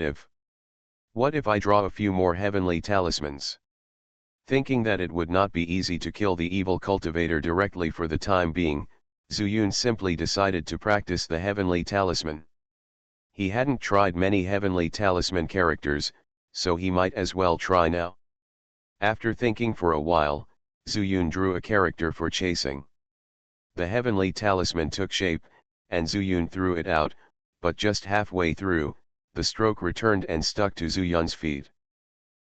what if I draw a few more heavenly talismans? Thinking that it would not be easy to kill the evil cultivator directly for the time being, Zuyun simply decided to practice the heavenly talisman. He hadn't tried many heavenly talisman characters, so he might as well try now. After thinking for a while, Zuyun drew a character for chasing. The heavenly talisman took shape, and Zuyun threw it out, but just halfway through, the stroke returned and stuck to Zuyun's feet.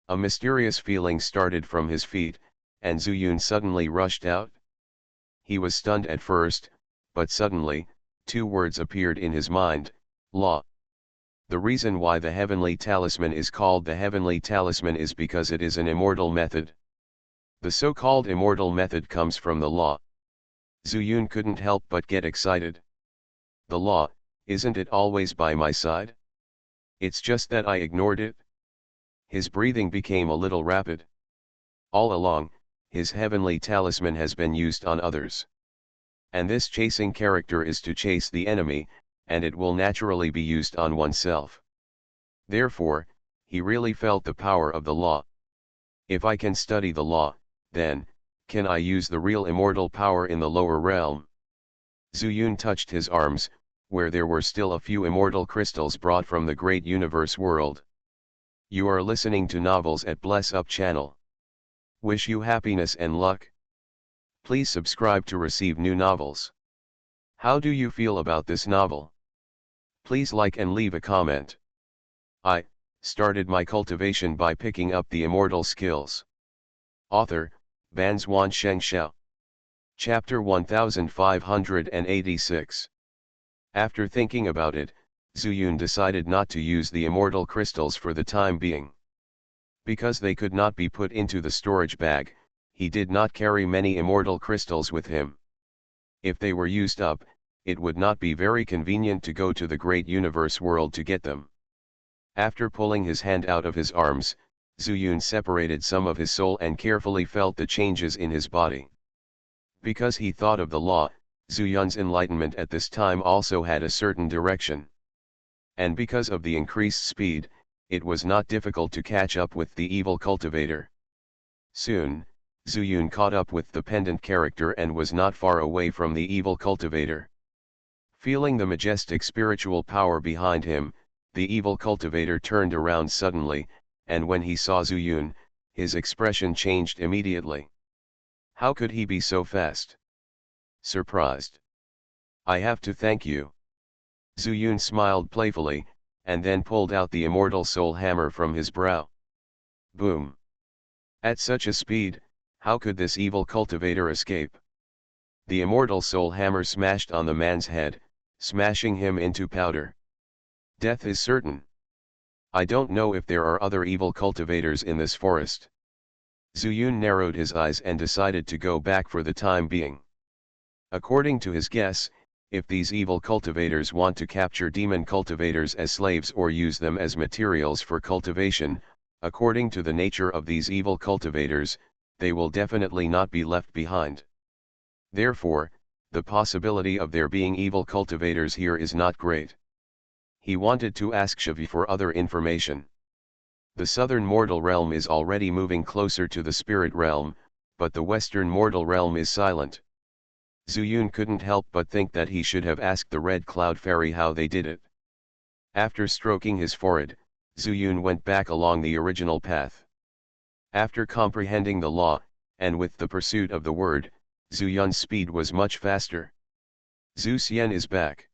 A mysterious feeling started from his feet, and Zuyun suddenly rushed out. He was stunned at first, but suddenly, two words appeared in his mind, law. The reason why the heavenly talisman is called the heavenly talisman is because it is an immortal method. The so-called immortal method comes from the law. Zuyun couldn't help but get excited. The law, isn't it always by my side? It's just that I ignored it. His breathing became a little rapid. All along, his heavenly talisman has been used on others. And this chasing character is to chase the enemy, and it will naturally be used on oneself. Therefore, he really felt the power of the law. If I can study the law, then, can I use the real immortal power in the lower realm? Zuyun touched his arms, where there were still a few immortal crystals brought from the great universe world. You are listening to Novels at Bless Up channel. Wish you happiness and luck. Please subscribe to receive new novels. How do you feel about this novel? Please like and leave a comment. I, Started my cultivation by picking up the immortal skills. Author, Banzuan Xianxia. Chapter 1586. After thinking about it, Zuyun decided not to use the immortal crystals for the time being. Because they could not be put into the storage bag, he did not carry many immortal crystals with him. If they were used up, it would not be very convenient to go to the great universe world to get them. After pulling his hand out of his arms, Zuyun separated some of his soul and carefully felt the changes in his body. Because he thought of the law, Zuyun's enlightenment at this time also had a certain direction. And because of the increased speed, it was not difficult to catch up with the evil cultivator. Soon, Zuyun caught up with the pendant character and was not far away from the evil cultivator. Feeling the majestic spiritual power behind him, the evil cultivator turned around suddenly, and when he saw Zuyun, his expression changed immediately. How could he be so fast? Surprised. I have to thank you. Zuyun smiled playfully, and then pulled out the immortal soul hammer from his brow. Boom! At such a speed, how could this evil cultivator escape? The immortal soul hammer smashed on the man's head, smashing him into powder. Death is certain. I don't know if there are other evil cultivators in this forest. Zuyun narrowed his eyes and decided to go back for the time being. According to his guess, if these evil cultivators want to capture demon cultivators as slaves or use them as materials for cultivation, according to the nature of these evil cultivators, they will definitely not be left behind. Therefore, the possibility of there being evil cultivators here is not great. He wanted to ask Xianxia for other information. The southern mortal realm is already moving closer to the spirit realm, but the western mortal realm is silent. Zuyun couldn't help but think that he should have asked the Red Cloud Fairy how they did it. After stroking his forehead, Zuyun went back along the original path. After comprehending the law, and with the pursuit of the word, Zuyun's speed was much faster. Zhu Xian is back.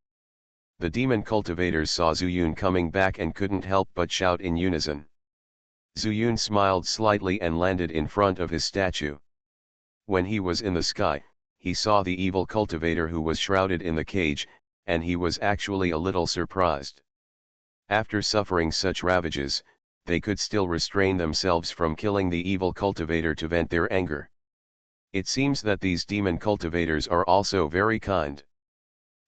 The demon cultivators saw Zuyun coming back and couldn't help but shout in unison. Zuyun smiled slightly and landed in front of his statue. When he was in the sky, he saw the evil cultivator who was shrouded in the cage, and he was actually a little surprised. After suffering such ravages, they could still restrain themselves from killing the evil cultivator to vent their anger. It seems that these demon cultivators are also very kind.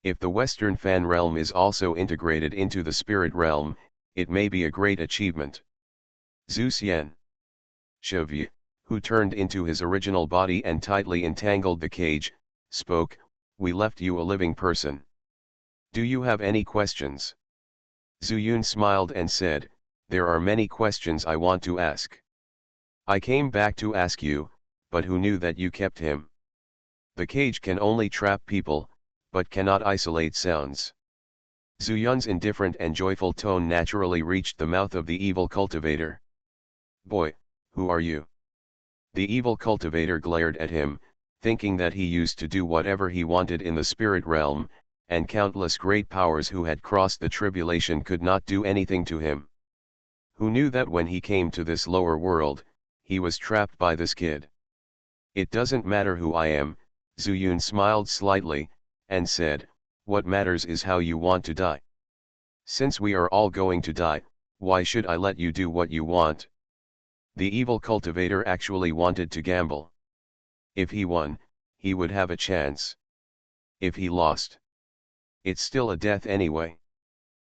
If the Western Fan realm is also integrated into the spirit realm, it may be a great achievement. Zhu Xian. Xianxia, who turned into his original body and tightly entangled the cage, spoke, "We left you a living person. Do you have any questions?" Zuyun smiled and said, "There are many questions I want to ask. I came back to ask you, but who knew that you kept him? The cage can only trap people, but cannot isolate sounds." Zuyun's indifferent and joyful tone naturally reached the mouth of the evil cultivator. "Boy, who are you?" The evil cultivator glared at him, thinking that he used to do whatever he wanted in the spirit realm, and countless great powers who had crossed the tribulation could not do anything to him. Who knew that when he came to this lower world, he was trapped by this kid? "It doesn't matter who I am," Zuyun smiled slightly, and said, "What matters is how you want to die. Since we are all going to die, why should I let you do what you want?" The evil cultivator actually wanted to gamble. If he won, he would have a chance. If he lost, it's still a death anyway.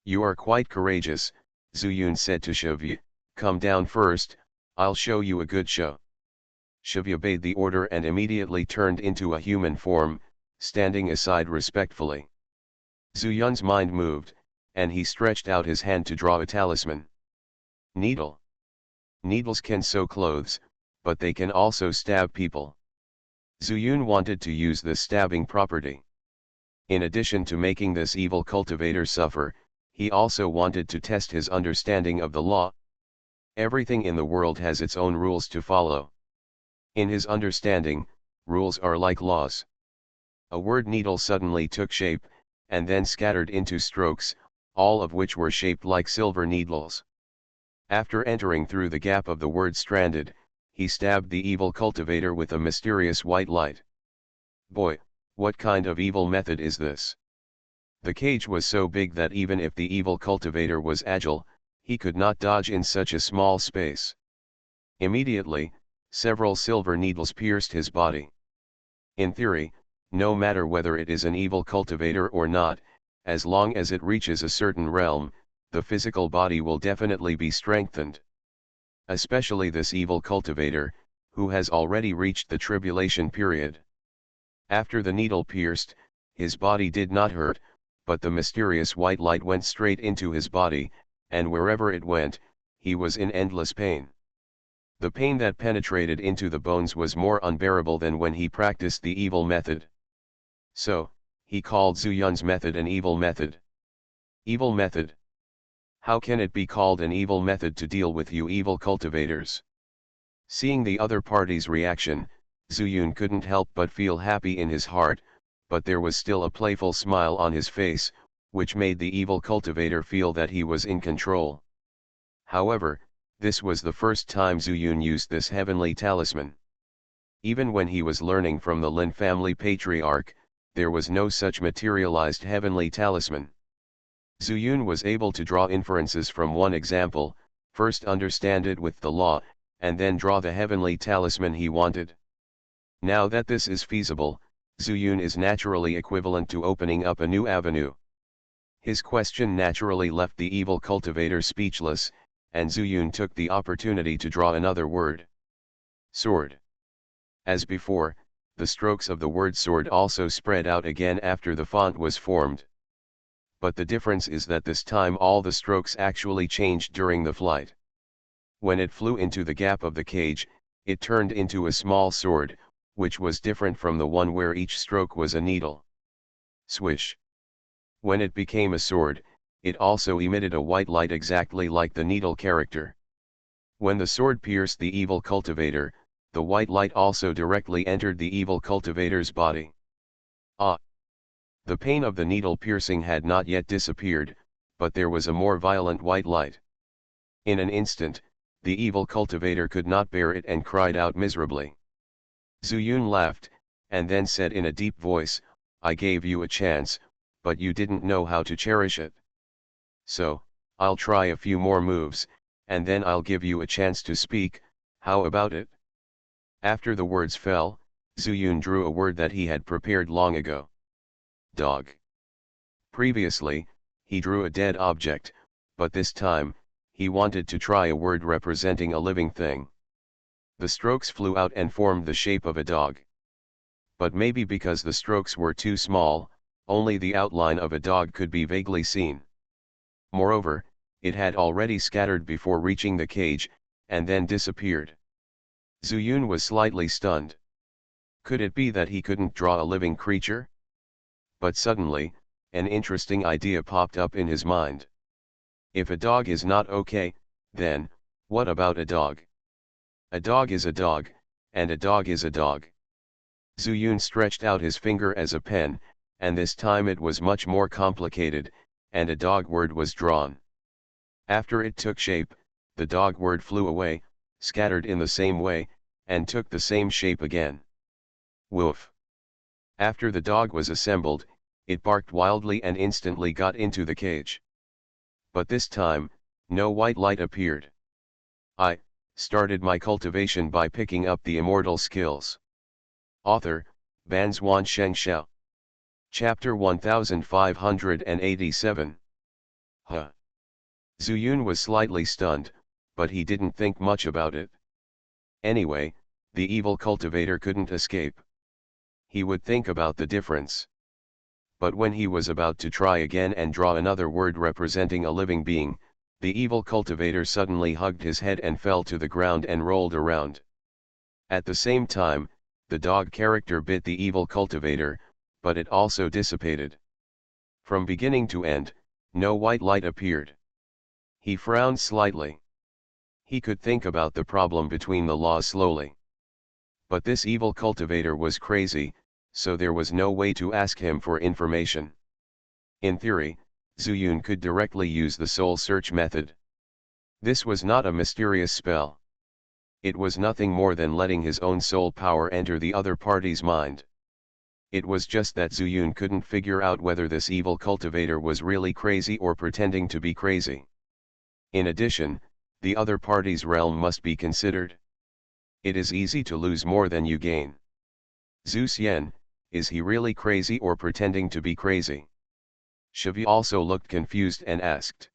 "You are quite courageous," Zuyun said to Xianxia, "come down first, I'll show you a good show." Xianxia obeyed the order and immediately turned into a human form, standing aside respectfully. Zuyun's mind moved, and he stretched out his hand to draw a talisman. Needle. Needles can sew clothes, but they can also stab people. Zuyun wanted to use this stabbing property. In addition to making this evil cultivator suffer, he also wanted to test his understanding of the law. Everything in the world has its own rules to follow. In his understanding, rules are like laws. A word needle suddenly took shape, and then scattered into strokes, all of which were shaped like silver needles. After entering through the gap of the word stranded, he stabbed the evil cultivator with a mysterious white light. Boy, what kind of evil method is this? The cage was so big that even if the evil cultivator was agile, he could not dodge in such a small space. Immediately, several silver needles pierced his body. In theory, no matter whether it is an evil cultivator or not, as long as it reaches a certain realm, the physical body will definitely be strengthened. Especially this evil cultivator, who has already reached the tribulation period. After the needle pierced, his body did not hurt, but the mysterious white light went straight into his body, and wherever it went, he was in endless pain. The pain that penetrated into the bones was more unbearable than when he practiced the evil method. So, he called Zhu Yun's method an evil method. Evil method. How can it be called an evil method to deal with you evil cultivators? Seeing the other party's reaction, Zhu Yun couldn't help but feel happy in his heart, but there was still a playful smile on his face, which made the evil cultivator feel that he was in control. However, this was the first time Zhu Yun used this heavenly talisman. Even when he was learning from the Lin family patriarch, there was no such materialized heavenly talisman. Zhu Yun was able to draw inferences from one example, first understand it with the law, and then draw the heavenly talisman he wanted. Now that this is feasible, Zhu Yun is naturally equivalent to opening up a new avenue. His question naturally left the evil cultivator speechless, and Zhu Yun took the opportunity to draw another word. Sword. As before, the strokes of the word sword also spread out again after the font was formed. But the difference is that this time all the strokes actually changed during the flight. When it flew into the gap of the cage, it turned into a small sword, which was different from the one where each stroke was a needle. Swish. When it became a sword, it also emitted a white light exactly like the needle character. When the sword pierced the evil cultivator, the white light also directly entered the evil cultivator's body. Ah! The pain of the needle piercing had not yet disappeared, but there was a more violent white light. In an instant, the evil cultivator could not bear it and cried out miserably. Zhu Yun laughed, and then said in a deep voice, "I gave you a chance, but you didn't know how to cherish it. So, I'll try a few more moves, and then I'll give you a chance to speak, how about it?" After the words fell, Zhu Yun drew a word that he had prepared long ago. Dog. Previously, he drew a dead object, but this time, he wanted to try a word representing a living thing. The strokes flew out and formed the shape of a dog. But maybe because the strokes were too small, only the outline of a dog could be vaguely seen. Moreover, it had already scattered before reaching the cage, and then disappeared. Zhu Yun was slightly stunned. Could it be that he couldn't draw a living creature? But suddenly, an interesting idea popped up in his mind. If a dog is not okay, then, what about a dog? A dog is a dog, and a dog is a dog. Zhu Yun stretched out his finger as a pen, and this time it was much more complicated, and a dog word was drawn. After it took shape, the dog word flew away, scattered in the same way, and took the same shape again. Woof. After the dog was assembled, it barked wildly and instantly got into the cage. But this time, no white light appeared. I started my cultivation by picking up the immortal skills. Author, Banzuan Xianxia. Chapter 1587. Huh. Zhu Yun was slightly stunned, but he didn't think much about it. Anyway, the evil cultivator couldn't escape. He would think about the difference. But when he was about to try again and draw another word representing a living being, the evil cultivator suddenly hugged his head and fell to the ground and rolled around. At the same time, the dog character bit the evil cultivator, but it also dissipated. From beginning to end, no white light appeared. He frowned slightly. He could think about the problem between the laws slowly. But this evil cultivator was crazy, so there was no way to ask him for information. In theory, Zhu Yun could directly use the soul search method. This was not a mysterious spell. It was nothing more than letting his own soul power enter the other party's mind. It was just that Zuyun couldn't figure out whether this evil cultivator was really crazy or pretending to be crazy. In addition, the other party's realm must be considered. It is easy to lose more than you gain. Zhu Xian, is he really crazy or pretending to be crazy? Xianxia also looked confused and asked.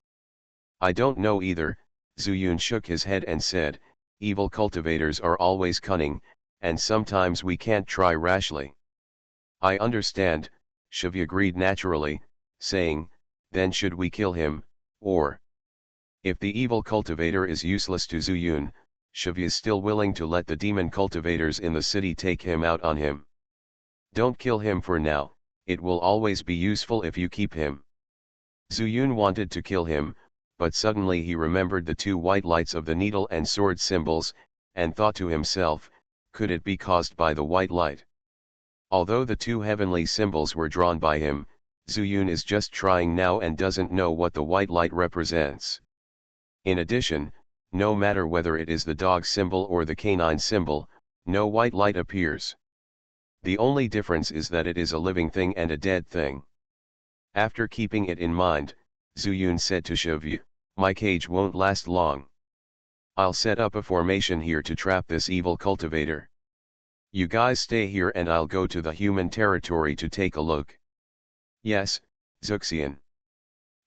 I don't know either. Zuyun shook his head and said, evil cultivators are always cunning, and sometimes we can't try rashly. I understand, Xianxia agreed naturally, saying, then should we kill him, or? If the evil cultivator is useless to Zuyun, Xianxia is still willing to let the demon cultivators in the city take him out on him. Don't kill him for now, it will always be useful if you keep him. Zuyun wanted to kill him, but suddenly he remembered the two white lights of the needle and sword symbols, and thought to himself, could it be caused by the white light? Although the two heavenly symbols were drawn by him, Zuyun is just trying now and doesn't know what the white light represents. In addition, no matter whether it is the dog symbol or the canine symbol, no white light appears. The only difference is that it is a living thing and a dead thing. After keeping it in mind, Zuyun said to Xianxia, my cage won't last long. I'll set up a formation here to trap this evil cultivator. You guys stay here and I'll go to the human territory to take a look. Yes, Zuxian.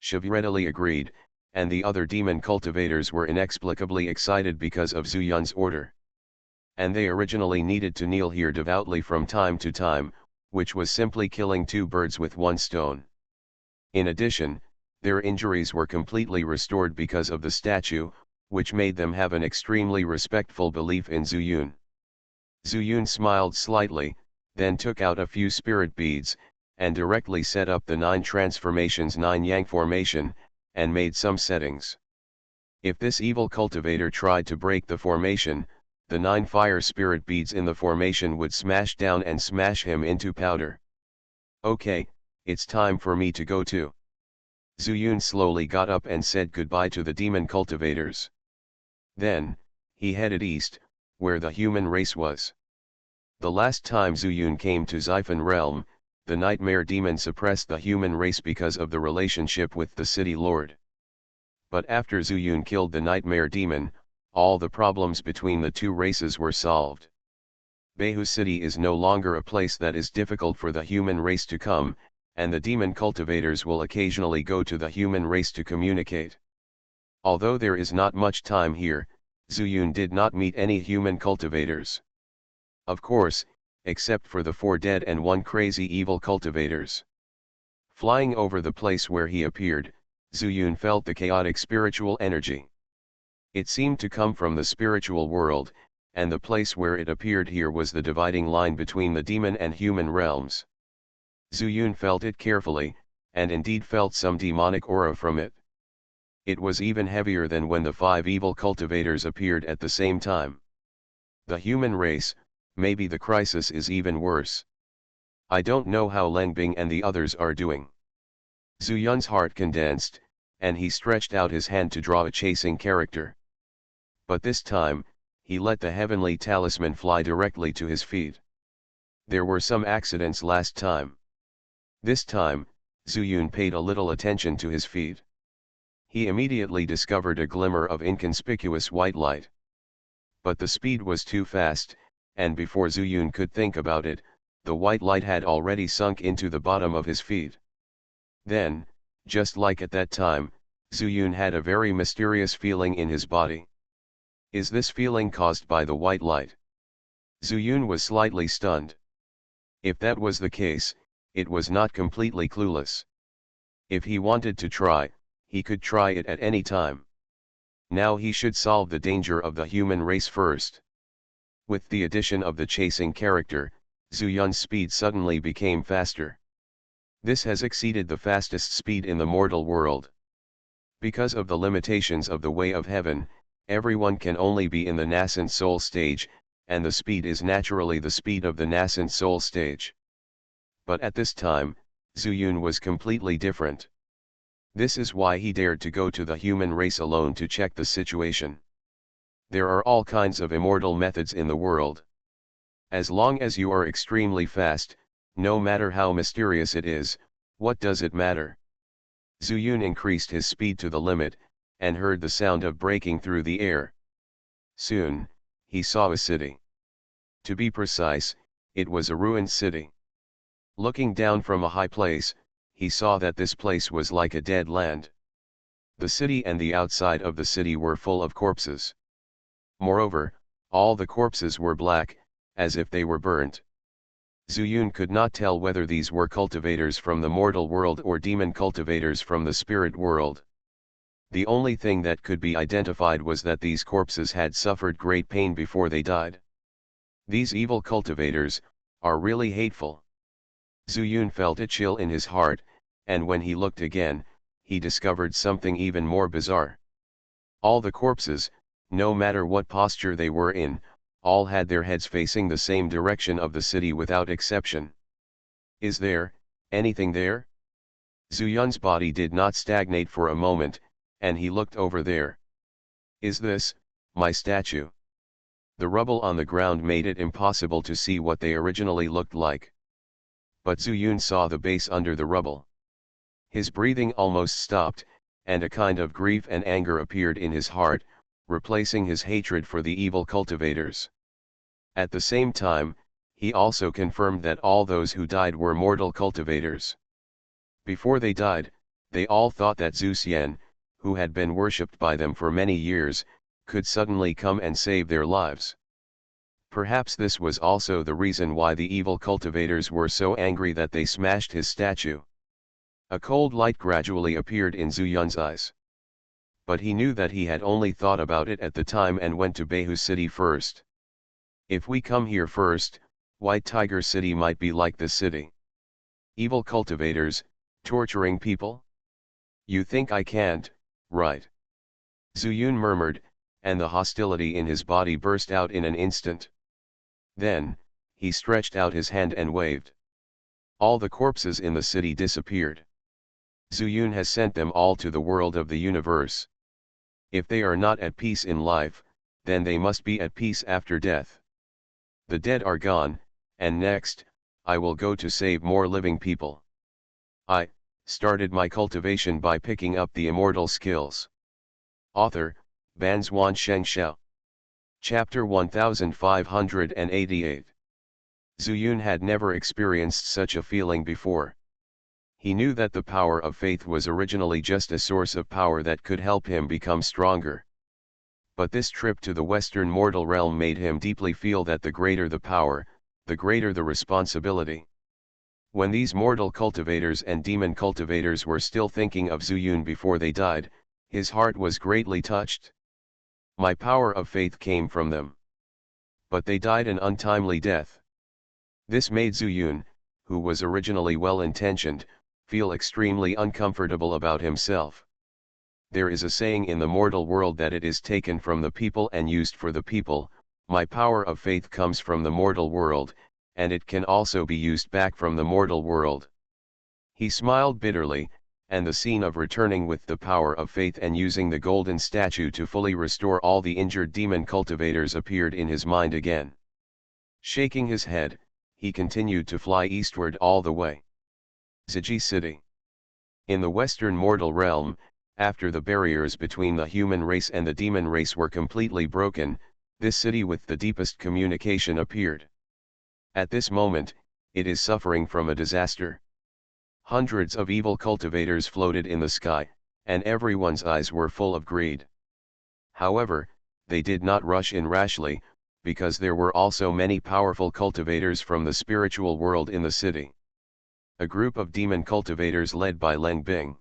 Xianxia readily agreed, and the other demon cultivators were inexplicably excited because of Zuyun's order. And they originally needed to kneel here devoutly from time to time, which was simply killing two birds with one stone. In addition, their injuries were completely restored because of the statue, which made them have an extremely respectful belief in Zuyun. Zuyun smiled slightly, then took out a few spirit beads, and directly set up the 9 transformations 9 yang formation, and made some settings. If this evil cultivator tried to break the formation, the 9 fire spirit beads in the formation would smash down and smash him into powder. Okay, it's time for me to go too. Zuyun slowly got up and said goodbye to the demon cultivators. Then, he headed east, where the human race was. The last time Zuyun came to Xifen realm, the nightmare demon suppressed the human race because of the relationship with the city lord. But after Zuyun killed the nightmare demon, all the problems between the two races were solved. Behu City is no longer a place that is difficult for the human race to come, and the demon cultivators will occasionally go to the human race to communicate. Although there is not much time here, Zuyun did not meet any human cultivators. Of course, except for the 4 dead and 1 crazy evil cultivators. Flying over the place where he appeared, Zuyun felt the chaotic spiritual energy. It seemed to come from the spiritual world, and the place where it appeared here was the dividing line between the demon and human realms. Zuyun felt it carefully, and indeed felt some demonic aura from it. It was even heavier than when the 5 evil cultivators appeared at the same time. The human race, maybe the crisis is even worse. I don't know how Lengbing and the others are doing. Zuyun's heart condensed, and he stretched out his hand to draw a chasing character. But this time, he let the heavenly talisman fly directly to his feet. There were some accidents last time. This time, Zuyun paid a little attention to his feet. He immediately discovered a glimmer of inconspicuous white light. But the speed was too fast, and before Zuyun could think about it, the white light had already sunk into the bottom of his feet. Then, just like at that time, Zuyun had a very mysterious feeling in his body. Is this feeling caused by the white light? Zuyun was slightly stunned. If that was the case, it was not completely clueless. If he wanted to try, he could try it at any time. Now he should solve the danger of the human race first. With the addition of the chasing character, Zuyun's speed suddenly became faster. This has exceeded the fastest speed in the mortal world. Because of the limitations of the way of heaven, everyone can only be in the nascent soul stage, and the speed is naturally the speed of the nascent soul stage. But at this time, Zuyun was completely different. This is why he dared to go to the human race alone to check the situation. There are all kinds of immortal methods in the world. As long as you are extremely fast, no matter how mysterious it is, what does it matter? Zuyun increased his speed to the limit, and heard the sound of breaking through the air. Soon, he saw a city. To be precise, it was a ruined city. Looking down from a high place, he saw that this place was like a dead land. The city and the outside of the city were full of corpses. Moreover, all the corpses were black, as if they were burnt. Zuyun could not tell whether these were cultivators from the mortal world or demon cultivators from the spirit world. The only thing that could be identified was that these corpses had suffered great pain before they died. These evil cultivators are really hateful. Zuyun felt a chill in his heart, and when he looked again, he discovered something even more bizarre. All the corpses, no matter what posture they were in, all had their heads facing the same direction of the city without exception. Is there anything there? Zuyun's body did not stagnate for a moment, and he looked over there. Is this my statue? The rubble on the ground made it impossible to see what they originally looked like. But Zuyun saw the base under the rubble. His breathing almost stopped, and a kind of grief and anger appeared in his heart, replacing his hatred for the evil cultivators. At the same time, he also confirmed that all those who died were mortal cultivators. Before they died, they all thought that Zhu Xian, who had been worshipped by them for many years, could suddenly come and save their lives. Perhaps this was also the reason why the evil cultivators were so angry that they smashed his statue. A cold light gradually appeared in Zuyun's eyes. But he knew that he had only thought about it at the time and went to Behu City first. If we come here first, White Tiger City might be like this city. Evil cultivators, torturing people? You think I can't, right? Zuyun murmured, and the hostility in his body burst out in an instant. Then, he stretched out his hand and waved. All the corpses in the city disappeared. Zuyun has sent them all to the world of the universe. If they are not at peace in life, then they must be at peace after death. The dead are gone, and next, I will go to save more living people. I started my cultivation by picking up the immortal skills. Author, Banzuan Xianxia. Chapter 1588. Zuyun had never experienced such a feeling before. He knew that the power of faith was originally just a source of power that could help him become stronger. But this trip to the Western mortal realm made him deeply feel that the greater the power, the greater the responsibility. When these mortal cultivators and demon cultivators were still thinking of Zuyun before they died, his heart was greatly touched. My power of faith came from them. But they died an untimely death. This made Zuyun, who was originally well-intentioned, feel extremely uncomfortable about himself. There is a saying in the mortal world that it is taken from the people and used for the people. My power of faith comes from the mortal world, and it can also be used back from the mortal world. He smiled bitterly, and the scene of returning with the power of faith and using the golden statue to fully restore all the injured demon cultivators appeared in his mind again. Shaking his head, he continued to fly eastward all the way. Ziji City. In the western mortal realm, after the barriers between the human race and the demon race were completely broken, this city with the deepest communication appeared. At this moment, it is suffering from a disaster. Hundreds of evil cultivators floated in the sky, and everyone's eyes were full of greed. However, they did not rush in rashly, because there were also many powerful cultivators from the spiritual world in the city. A group of demon cultivators led by Leng Bing.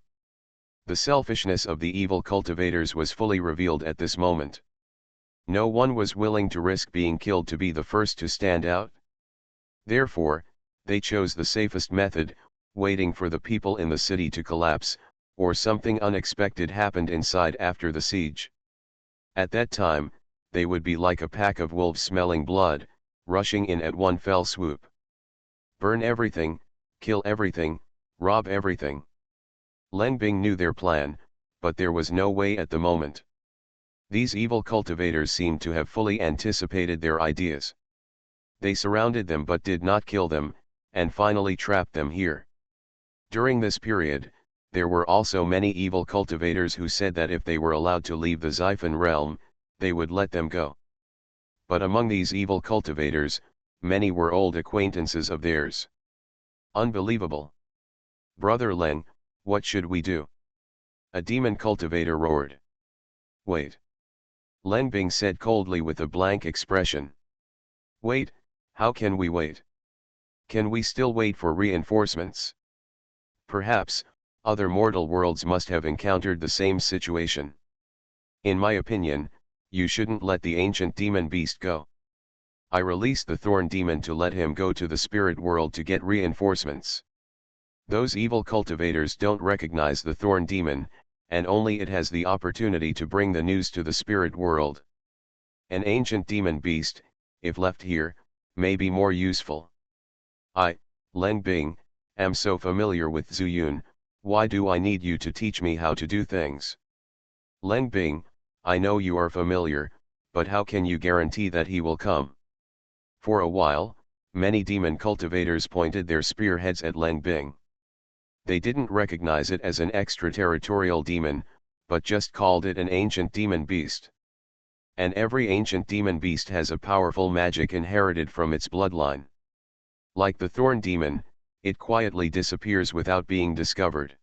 The selfishness of the evil cultivators was fully revealed at this moment. No one was willing to risk being killed to be the first to stand out. Therefore, they chose the safest method, waiting for the people in the city to collapse, or something unexpected happened inside after the siege. At that time, they would be like a pack of wolves smelling blood, rushing in at one fell swoop. Burn everything, kill everything, rob everything. Leng Bing knew their plan, but there was no way at the moment. These evil cultivators seemed to have fully anticipated their ideas. They surrounded them but did not kill them, and finally trapped them here. During this period, there were also many evil cultivators who said that if they were allowed to leave the Xiphon realm, they would let them go. But among these evil cultivators, many were old acquaintances of theirs. Unbelievable. Brother Leng, what should we do? A demon cultivator roared. Wait. Leng Bing said coldly with a blank expression. Wait, how can we wait? Can we still wait for reinforcements? Perhaps, other mortal worlds must have encountered the same situation. In my opinion, you shouldn't let the ancient demon beast go. I released the thorn demon to let him go to the spirit world to get reinforcements. Those evil cultivators don't recognize the thorn demon, and only it has the opportunity to bring the news to the spirit world. An ancient demon beast, if left here, may be more useful. I, Leng Bing, am so familiar with Zuyun, why do I need you to teach me how to do things? Leng Bing, I know you are familiar, but how can you guarantee that he will come? For a while, many demon cultivators pointed their spearheads at Leng Bing. They didn't recognize it as an extraterritorial demon, but just called it an ancient demon beast. And every ancient demon beast has a powerful magic inherited from its bloodline. Like the thorn demon, it quietly disappears without being discovered.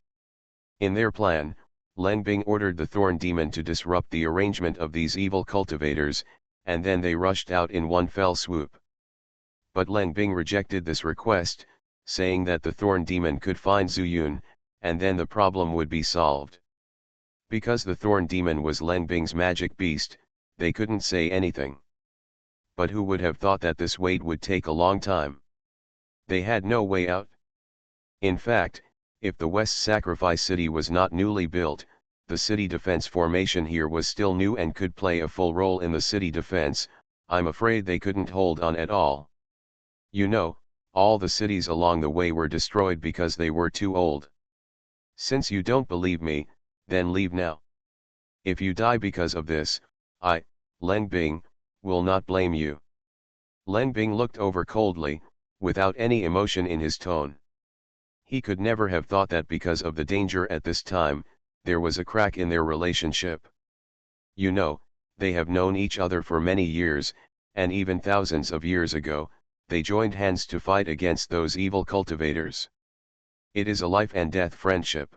In their plan, Leng Bing ordered the thorn demon to disrupt the arrangement of these evil cultivators, and then they rushed out in one fell swoop. But Leng Bing rejected this request, saying that the thorn demon could find Zuyun, and then the problem would be solved. Because the thorn demon was Leng Bing's magic beast, they couldn't say anything. But who would have thought that this wait would take a long time? They had no way out. In fact, if the West Sacrifice City was not newly built, the city defense formation here was still new and could play a full role in the city defense. I'm afraid they couldn't hold on at all. You know, all the cities along the way were destroyed because they were too old. Since you don't believe me, then leave now. If you die because of this, I, Leng Bing, will not blame you. Leng Bing looked over coldly, without any emotion in his tone. He could never have thought that because of the danger at this time, there was a crack in their relationship. You know, they have known each other for many years, and even thousands of years ago, they joined hands to fight against those evil cultivators. It is a life and death friendship.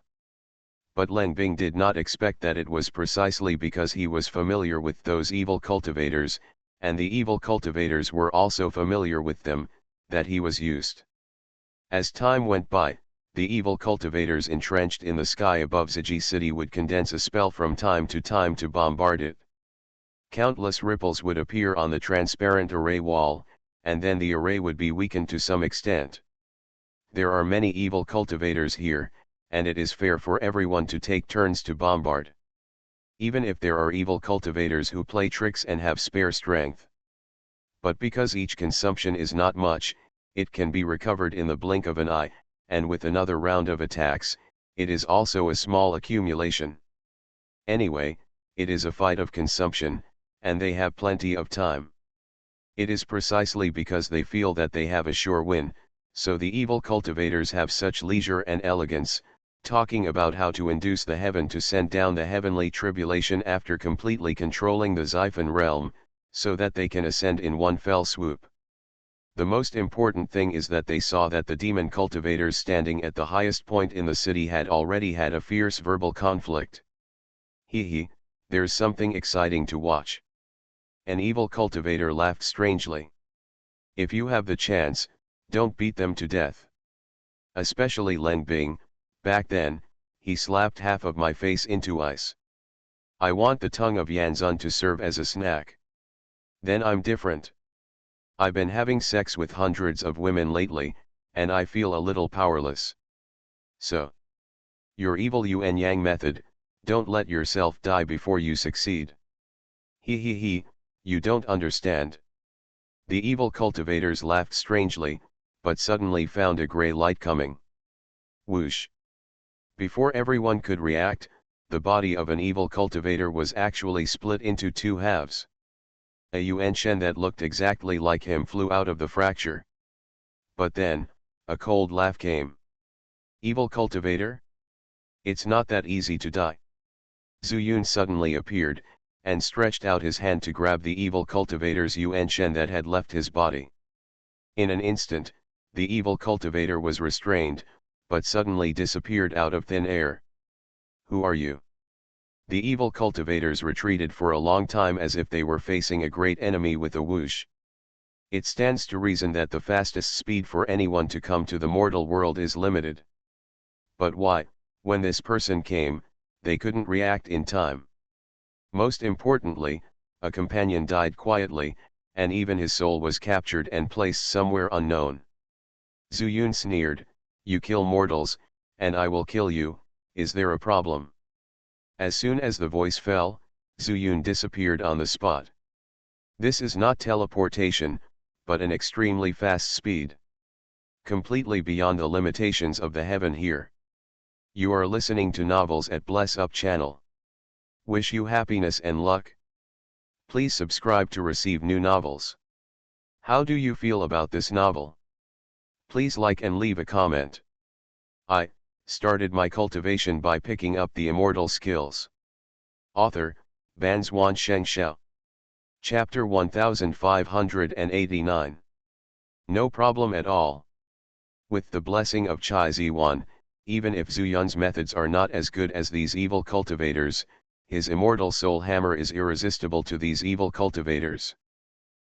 But Leng Bing did not expect that it was precisely because he was familiar with those evil cultivators, and the evil cultivators were also familiar with them, that he was used. As time went by, the evil cultivators entrenched in the sky above Ziji City would condense a spell from time to bombard it. Countless ripples would appear on the transparent array wall, and then the array would be weakened to some extent. There are many evil cultivators here, and it is fair for everyone to take turns to bombard. Even if there are evil cultivators who play tricks and have spare strength. But because each consumption is not much, it can be recovered in the blink of an eye, and with another round of attacks, it is also a small accumulation. Anyway, it is a fight of consumption, and they have plenty of time. It is precisely because they feel that they have a sure win, so the evil cultivators have such leisure and elegance, talking about how to induce the heaven to send down the heavenly tribulation after completely controlling the Xiphon realm, so that they can ascend in one fell swoop. The most important thing is that they saw that the demon cultivators standing at the highest point in the city had already had a fierce verbal conflict. Hee, there's something exciting to watch. An evil cultivator laughed strangely. If you have the chance, don't beat them to death. Especially Leng Bing, back then, he slapped half of my face into ice. I want the tongue of Yanzun to serve as a snack. Then I'm different. I've been having sex with hundreds of women lately, and I feel a little powerless. So, your evil Yuan Yang method, don't let yourself die before you succeed. He, you don't understand. The evil cultivators laughed strangely, but suddenly found a grey light coming. Whoosh! Before everyone could react, the body of an evil cultivator was actually split into two halves. A Xianxia that looked exactly like him flew out of the fracture. But then, a cold laugh came. Evil cultivator? It's not that easy to die. Zuyun suddenly appeared, and stretched out his hand to grab the evil cultivator's Xianxia that had left his body. In an instant, the evil cultivator was restrained, but suddenly disappeared out of thin air. Who are you? The evil cultivators retreated for a long time as if they were facing a great enemy with a whoosh. It stands to reason that the fastest speed for anyone to come to the mortal world is limited. But why, when this person came, they couldn't react in time? Most importantly, a companion died quietly, and even his soul was captured and placed somewhere unknown. Zuyun sneered, "You kill mortals, and I will kill you, is there a problem?" As soon as the voice fell, Zuyun disappeared on the spot. This is not teleportation, but an extremely fast speed. Completely beyond the limitations of the heaven here. You are listening to novels at Bless Up channel. Wish you happiness and luck. Please subscribe to receive new novels. How do you feel about this novel? Please like and leave a comment. I started my cultivation by picking up the immortal skills. Author, Banzuan Xianxia. Chapter 1589. No problem at all. With the blessing of Chai Ziwan, even if Zuyun's methods are not as good as these evil cultivators, his immortal soul hammer is irresistible to these evil cultivators.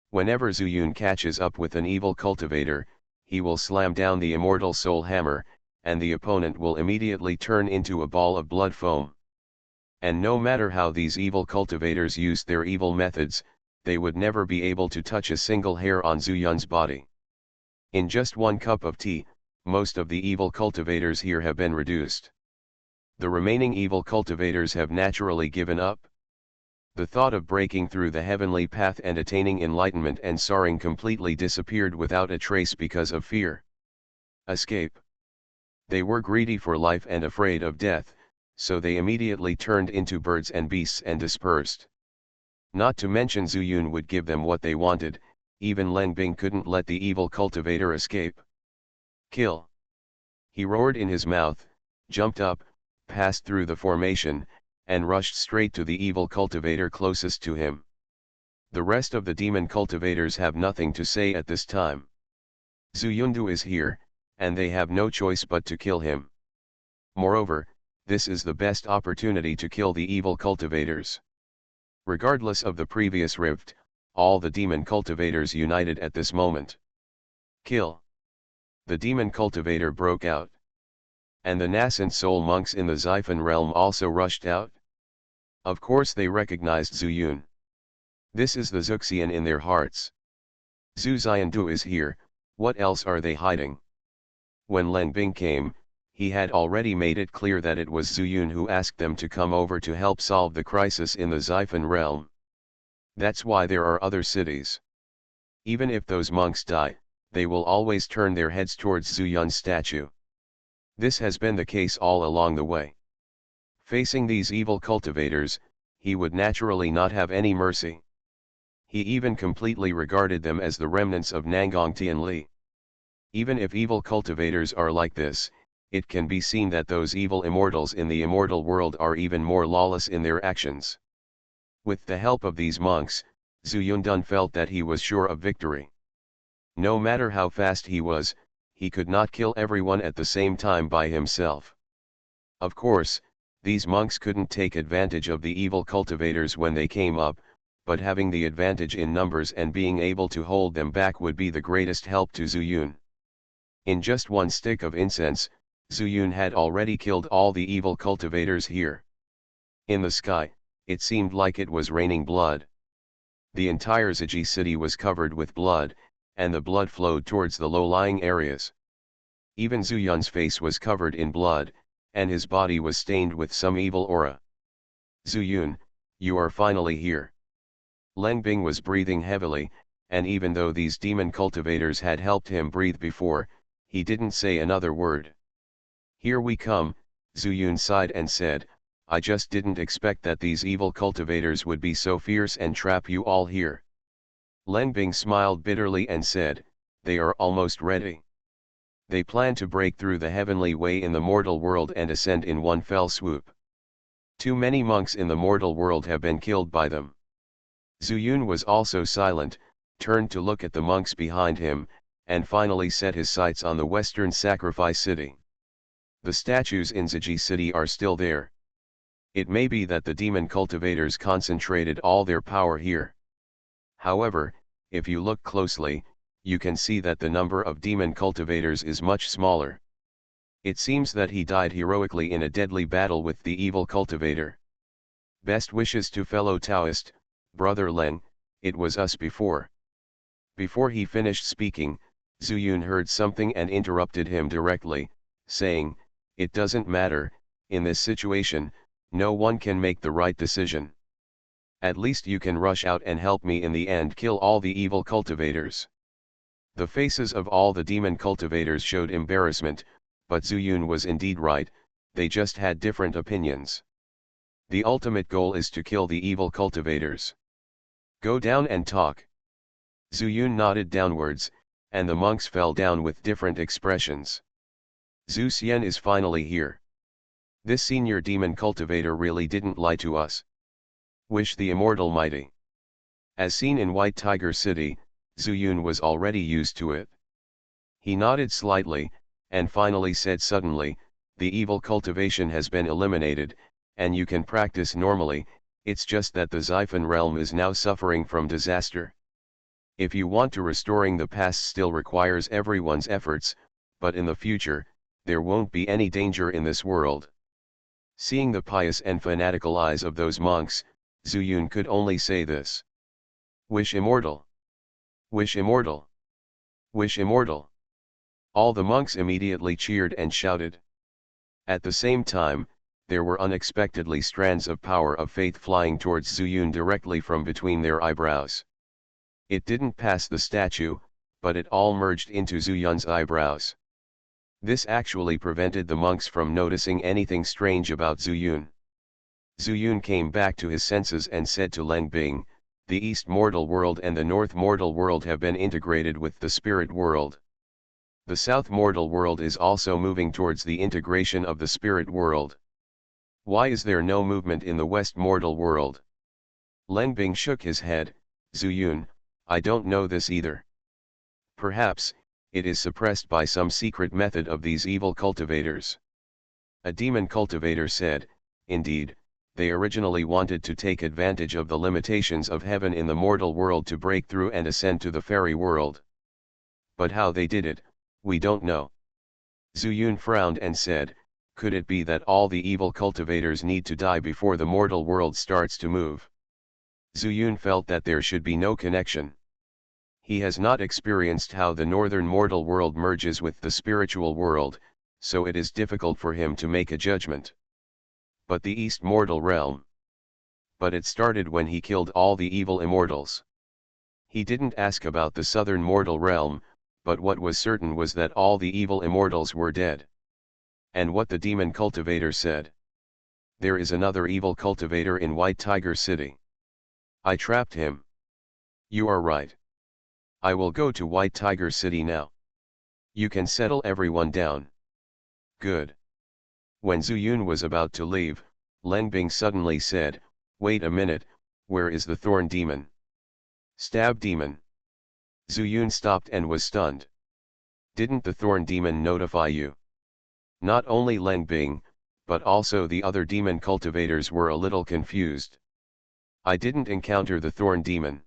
Whenever Zuyun catches up with an evil cultivator, he will slam down the immortal soul hammer, and the opponent will immediately turn into a ball of blood foam. And no matter how these evil cultivators used their evil methods, they would never be able to touch a single hair on Zuyun's body. In just one cup of tea, most of the evil cultivators here have been reduced. The remaining evil cultivators have naturally given up. The thought of breaking through the heavenly path and attaining enlightenment and soaring completely disappeared without a trace because of fear. Escape. They were greedy for life and afraid of death, so they immediately turned into birds and beasts and dispersed. Not to mention Zuyun would give them what they wanted, even Leng Bing couldn't let the evil cultivator escape. Kill. He roared in his mouth, jumped up, passed through the formation, and rushed straight to the evil cultivator closest to him. The rest of the demon cultivators have nothing to say at this time. Zuyundu is here, and they have no choice but to kill him. Moreover, this is the best opportunity to kill the evil cultivators. Regardless of the previous rift, all the demon cultivators united at this moment. Kill. The demon cultivator broke out. And the nascent soul monks in the Xiphon realm also rushed out. Of course they recognized Zuyun. This is the Zuxian in their hearts. Zhu Xiandu is here, what else are they hiding? When Leng Bing came, he had already made it clear that it was Zuyun who asked them to come over to help solve the crisis in the Xiphon realm. That's why there are other cities. Even if those monks die, they will always turn their heads towards Zuyun's statue. This has been the case all along the way. Facing these evil cultivators, he would naturally not have any mercy. He even completely regarded them as the remnants of Nangang Tianli. Even if evil cultivators are like this, it can be seen that those evil immortals in the immortal world are even more lawless in their actions. With the help of these monks, Zhu Yundun felt that he was sure of victory. No matter how fast he was, he could not kill everyone at the same time by himself. Of course, these monks couldn't take advantage of the evil cultivators when they came up, but having the advantage in numbers and being able to hold them back would be the greatest help to Zuyun. In just one stick of incense, Zuyun had already killed all the evil cultivators here. In the sky, it seemed like it was raining blood. The entire Ziji city was covered with blood, and the blood flowed towards the low-lying areas. Even Zuyun's face was covered in blood, and his body was stained with some evil aura. Zuyun, you are finally here. Leng Bing was breathing heavily, and even though these demon cultivators had helped him breathe before, he didn't say another word. Here we come, Zuyun sighed and said, I just didn't expect that these evil cultivators would be so fierce and trap you all here. Lengbing smiled bitterly and said, they are almost ready. They plan to break through the heavenly way in the mortal world and ascend in one fell swoop. Too many monks in the mortal world have been killed by them. Zuyun was also silent, turned to look at the monks behind him, and finally set his sights on the western sacrifice city. The statues in Ziji city are still there. It may be that the demon cultivators concentrated all their power here. However, if you look closely, you can see that the number of demon cultivators is much smaller. It seems that he died heroically in a deadly battle with the evil cultivator. Best wishes to fellow Taoist, Brother Len, it was us before. Before he finished speaking, Zuyun heard something and interrupted him directly, saying, it doesn't matter, in this situation, no one can make the right decision. At least you can rush out and help me in the end kill all the evil cultivators. The faces of all the demon cultivators showed embarrassment, but Zuyun was indeed right, they just had different opinions. The ultimate goal is to kill the evil cultivators. Go down and talk. Zuyun nodded downwards, and the monks fell down with different expressions. Zhu Xian is finally here. This senior demon cultivator really didn't lie to us. Wish the immortal mighty. As seen in White Tiger City, Zuyun was already used to it. He nodded slightly, and finally said suddenly, the evil cultivation has been eliminated, and you can practice normally, it's just that the Xifen realm is now suffering from disaster. If you want to restoring the past still requires everyone's efforts, but in the future, there won't be any danger in this world. Seeing the pious and fanatical eyes of those monks, Zuyun could only say this. Wish immortal. Wish immortal. Wish immortal. All the monks immediately cheered and shouted. At the same time, there were unexpectedly strands of power of faith flying towards Zuyun directly from between their eyebrows. It didn't pass the statue, but it all merged into Zuyun's eyebrows. This actually prevented the monks from noticing anything strange about Zuyun. Zuyun came back to his senses and said to Lengbing, the East Mortal World and the North Mortal World have been integrated with the Spirit World. The South Mortal World is also moving towards the integration of the Spirit World. Why is there no movement in the West Mortal World? Lengbing shook his head, Zuyun, I don't know this either. Perhaps, it is suppressed by some secret method of these evil cultivators. A demon cultivator said, indeed, they originally wanted to take advantage of the limitations of heaven in the mortal world to break through and ascend to the fairy world. But how they did it, we don't know. Zuyun frowned and said, could it be that all the evil cultivators need to die before the mortal world starts to move? Zuyun felt that there should be no connection. He has not experienced how the northern mortal world merges with the spiritual world, so it is difficult for him to make a judgment. But the East Mortal Realm. But it started when he killed all the evil immortals. He didn't ask about the Southern Mortal Realm, but what was certain was that all the evil immortals were dead. And what the demon cultivator said. There is another evil cultivator in White Tiger City. I trapped him. You are right. I will go to White Tiger City now. You can settle everyone down. Good. When Zuyun was about to leave, Lengbing suddenly said, wait a minute, where is the thorn demon? Stab demon. Zuyun stopped and was stunned. Didn't the thorn demon notify you? Not only Lengbing, but also the other demon cultivators were a little confused. I didn't encounter the thorn demon.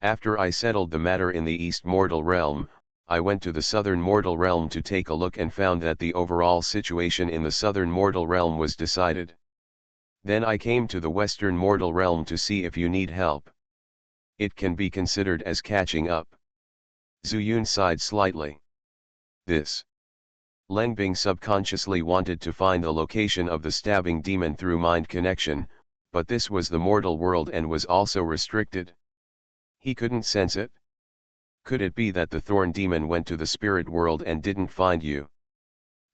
After I settled the matter in the East Mortal Realm, I went to the Southern Mortal Realm to take a look and found that the overall situation in the Southern Mortal Realm was decided. Then I came to the Western Mortal Realm to see if you need help. It can be considered as catching up. Zuyun sighed slightly. This. Lengbing subconsciously wanted to find the location of the stabbing demon through mind connection, but this was the mortal world and was also restricted. He couldn't sense it. Could it be that the thorn demon went to the spirit world and didn't find you?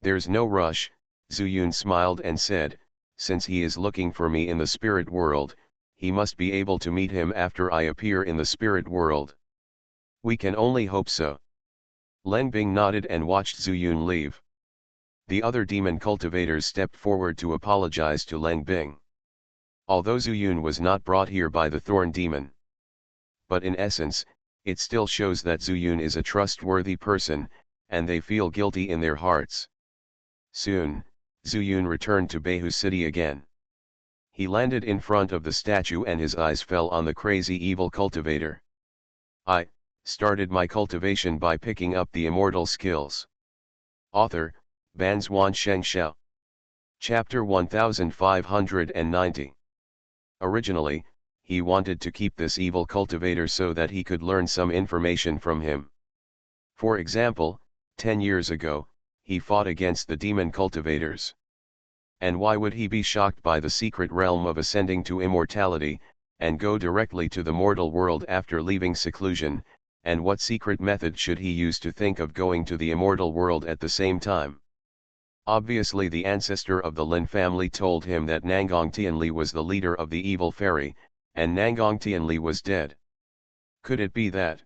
There's no rush, Zuyun smiled and said, since he is looking for me in the spirit world, he must be able to meet him after I appear in the spirit world. We can only hope so. Leng Bing nodded and watched Zuyun leave. The other demon cultivators stepped forward to apologize to Leng Bing. Although Zuyun was not brought here by the thorn demon. But in essence, it still shows that Zuyun is a trustworthy person, and they feel guilty in their hearts. Soon, Zuyun returned to Behu City again. He landed in front of the statue and his eyes fell on the crazy evil cultivator. I started my cultivation by picking up the immortal skills. Author, Banzuan Xianxia. Chapter 1590. Originally, he wanted to keep this evil cultivator so that he could learn some information from him. For example, 10 years ago, he fought against the demon cultivators. And why would he be shocked by the secret realm of ascending to immortality, and go directly to the mortal world after leaving seclusion, and what secret method should he use to think of going to the immortal world at the same time? Obviously the ancestor of the Lin family told him that Nangong Tianli was the leader of the evil fairy, and Nangong Tianli was dead. Could it be that?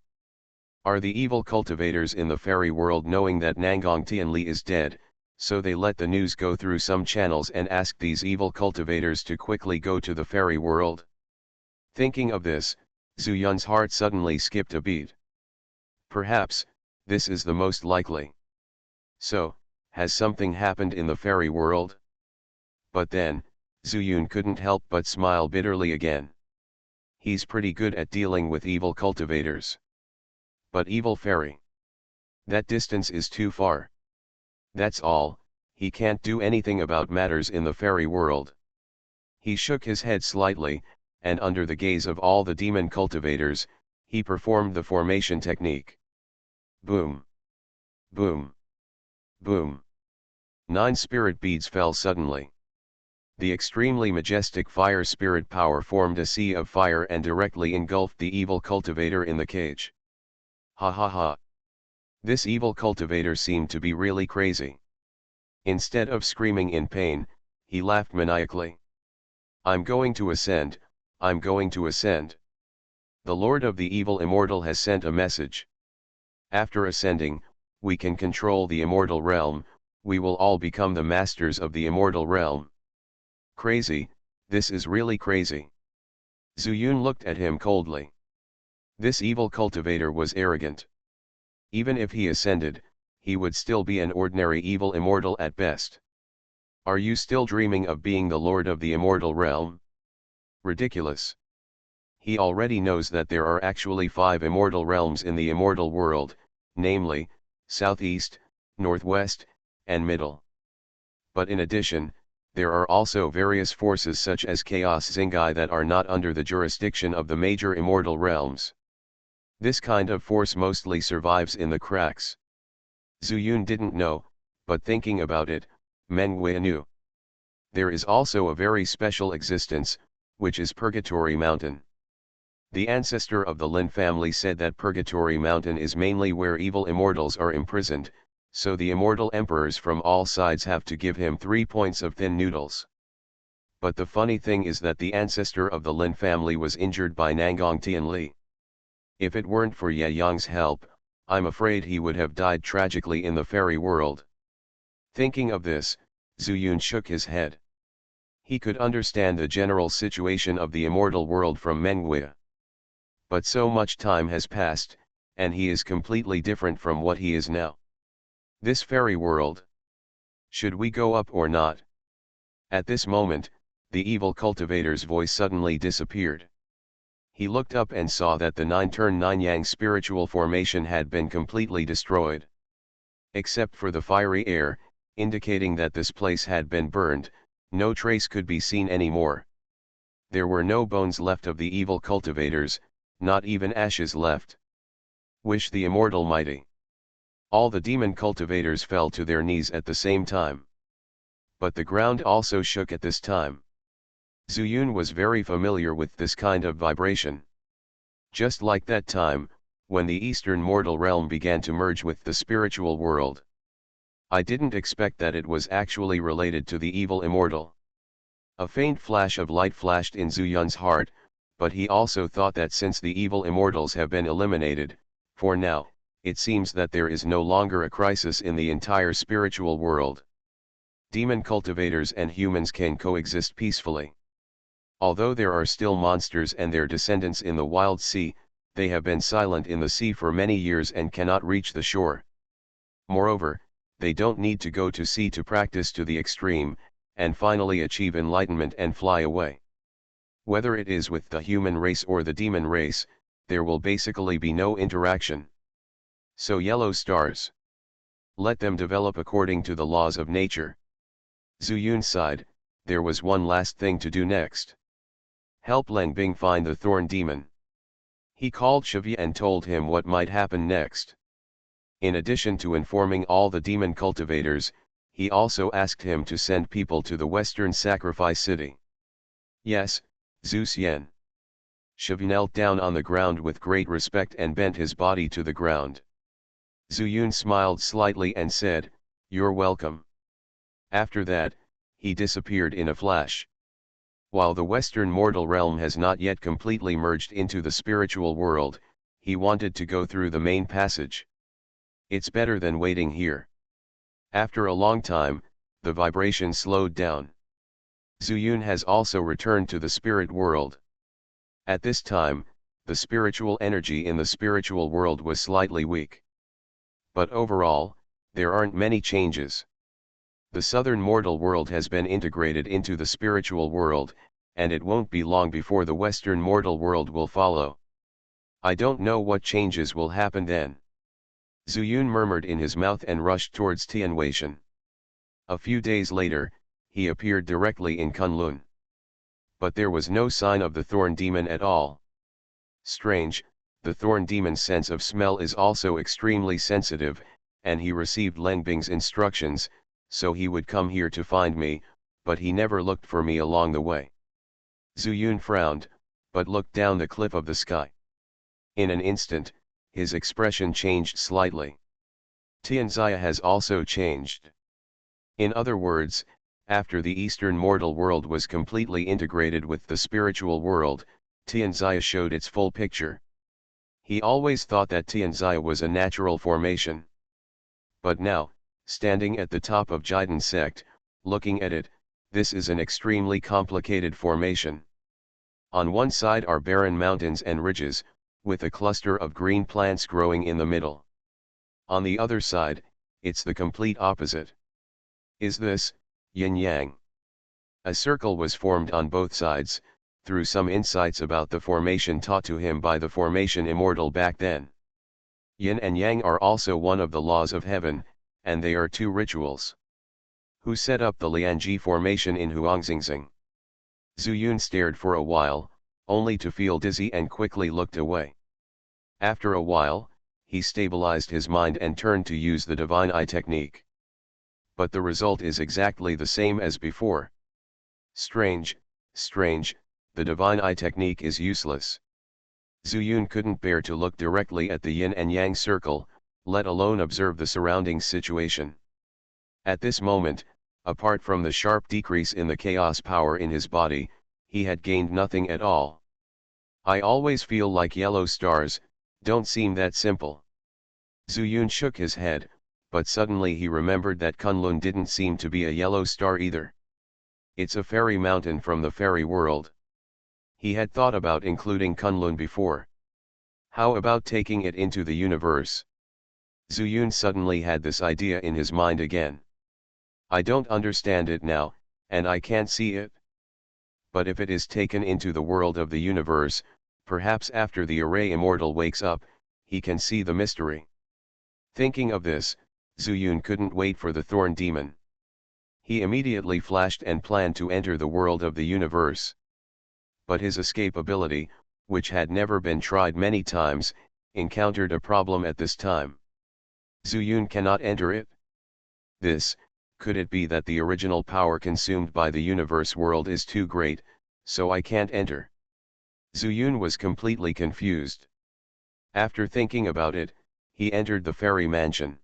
Are the evil cultivators in the fairy world knowing that Nangong Tianli is dead, so they let the news go through some channels and ask these evil cultivators to quickly go to the fairy world? Thinking of this, Zuyun's heart suddenly skipped a beat. Perhaps, this is the most likely. So, has something happened in the fairy world? But then, Zuyun couldn't help but smile bitterly again. He's pretty good at dealing with evil cultivators. But evil fairy. That distance is too far. That's all, he can't do anything about matters in the fairy world. He shook his head slightly, and under the gaze of all the demon cultivators, he performed the formation technique. Boom! Boom! Boom! 9 spirit beads fell suddenly. The extremely majestic fire spirit power formed a sea of fire and directly engulfed the evil cultivator in the cage. Ha ha ha! This evil cultivator seemed to be really crazy. Instead of screaming in pain, he laughed maniacally. I'm going to ascend, I'm going to ascend. The Lord of the Evil Immortal has sent a message. After ascending, we can control the immortal realm, we will all become the masters of the immortal realm. Crazy, this is really crazy. Zuyun looked at him coldly. This evil cultivator was arrogant. Even if he ascended, he would still be an ordinary evil immortal at best. Are you still dreaming of being the lord of the immortal realm? Ridiculous. He already knows that there are actually 5 immortal realms in the immortal world, namely, Southeast, Northwest, and Middle. But in addition, there are also various forces such as Chaos Zingai that are not under the jurisdiction of the major immortal realms. This kind of force mostly survives in the cracks. Zuyun didn't know, but thinking about it, Meng Wei knew. There is also a very special existence, which is Purgatory Mountain. The ancestor of the Lin family said that Purgatory Mountain is mainly where evil immortals are imprisoned, so the immortal emperors from all sides have to give him 3 points of thin noodles. But the funny thing is that the ancestor of the Lin family was injured by Nangong Tianli. If it weren't for Ye Yang's help, I'm afraid he would have died tragically in the fairy world. Thinking of this, Zuyun shook his head. He could understand the general situation of the immortal world from Meng Wei. But so much time has passed, and he is completely different from what he is now. This fairy world. Should we go up or not? At this moment, the evil cultivator's voice suddenly disappeared. He looked up and saw that the 9-turn 9-yang spiritual formation had been completely destroyed. Except for the fiery air, indicating that this place had been burned, no trace could be seen anymore. There were no bones left of the evil cultivators, not even ashes left. Wish the immortal mighty. All the demon cultivators fell to their knees at the same time. But the ground also shook at this time. Zuyun was very familiar with this kind of vibration. Just like that time, when the Eastern mortal realm began to merge with the spiritual world. I didn't expect that it was actually related to the evil immortal. A faint flash of light flashed in Zhu Yun's heart, but he also thought that since the evil immortals have been eliminated, for now, it seems that there is no longer a crisis in the entire spiritual world. Demon cultivators and humans can coexist peacefully. Although there are still monsters and their descendants in the wild sea, they have been silent in the sea for many years and cannot reach the shore. Moreover, they don't need to go to sea to practice to the extreme, and finally achieve enlightenment and fly away. Whether it is with the human race or the demon race, there will basically be no interaction. So yellow stars. Let them develop according to the laws of nature. Zhu Yun sighed. There was one last thing to do next. Help Leng Bing find the thorn demon. He called Xianxia and told him what might happen next. In addition to informing all the demon cultivators, he also asked him to send people to the western sacrifice city. Yes, Zhu Xian. Xianxia knelt down on the ground with great respect and bent his body to the ground. Zhu Yun smiled slightly and said, "You're welcome." After that, he disappeared in a flash. While the Western mortal realm has not yet completely merged into the spiritual world, he wanted to go through the main passage. It's better than waiting here. After a long time, the vibration slowed down. Zhu Yun has also returned to the spirit world. At this time, the spiritual energy in the spiritual world was slightly weak. But overall, there aren't many changes. The southern mortal world has been integrated into the spiritual world, and it won't be long before the western mortal world will follow. I don't know what changes will happen then. Zhu Yun murmured in his mouth and rushed towards Tianweishan. A few days later, he appeared directly in Kunlun. But there was no sign of the thorn demon at all. Strange, the thorn demon's sense of smell is also extremely sensitive, and he received Leng Bing's instructions, so he would come here to find me, but he never looked for me along the way. Zhu Yun frowned, but looked down the cliff of the sky. In an instant, his expression changed slightly. Xianxia has also changed. In other words, after the Eastern mortal world was completely integrated with the spiritual world, Xianxia showed its full picture. He always thought that Xianxia was a natural formation. But now, standing at the top of Jiden sect, looking at it, this is an extremely complicated formation. On one side are barren mountains and ridges, with a cluster of green plants growing in the middle. On the other side, it's the complete opposite. Is this yin-yang? A circle was formed on both sides, through some insights about the formation taught to him by the formation immortal back then. Yin and yang are also one of the laws of heaven, and they are two rituals. Who set up the Lianji formation in Huangxingxing? Zhu Yun stared for a while, only to feel dizzy and quickly looked away. After a while, he stabilized his mind and turned to use the divine eye technique. But the result is exactly the same as before. Strange, strange, the divine eye technique is useless. Zhu Yun couldn't bear to look directly at the yin and yang circle, let alone observe the surrounding situation. At this moment, apart from the sharp decrease in the chaos power in his body, he had gained nothing at all. I always feel like yellow stars, don't seem that simple. Zhu Yun shook his head, but suddenly he remembered that Kunlun didn't seem to be a yellow star either. It's a fairy mountain from the fairy world. He had thought about including Kunlun before. How about taking it into the universe? Zhu Yun suddenly had this idea in his mind again. I don't understand it now, and I can't see it. But if it is taken into the world of the universe, perhaps after the array immortal wakes up, he can see the mystery. Thinking of this, Zhu Yun couldn't wait for the thorn demon. He immediately flashed and planned to enter the world of the universe. But his escape ability, which had never been tried many times, encountered a problem at this time. Zhu Yun cannot enter it. Could it be that the original power consumed by the universe world is too great, so I can't enter? Zhu Yun was completely confused. After thinking about it, he entered the fairy mansion.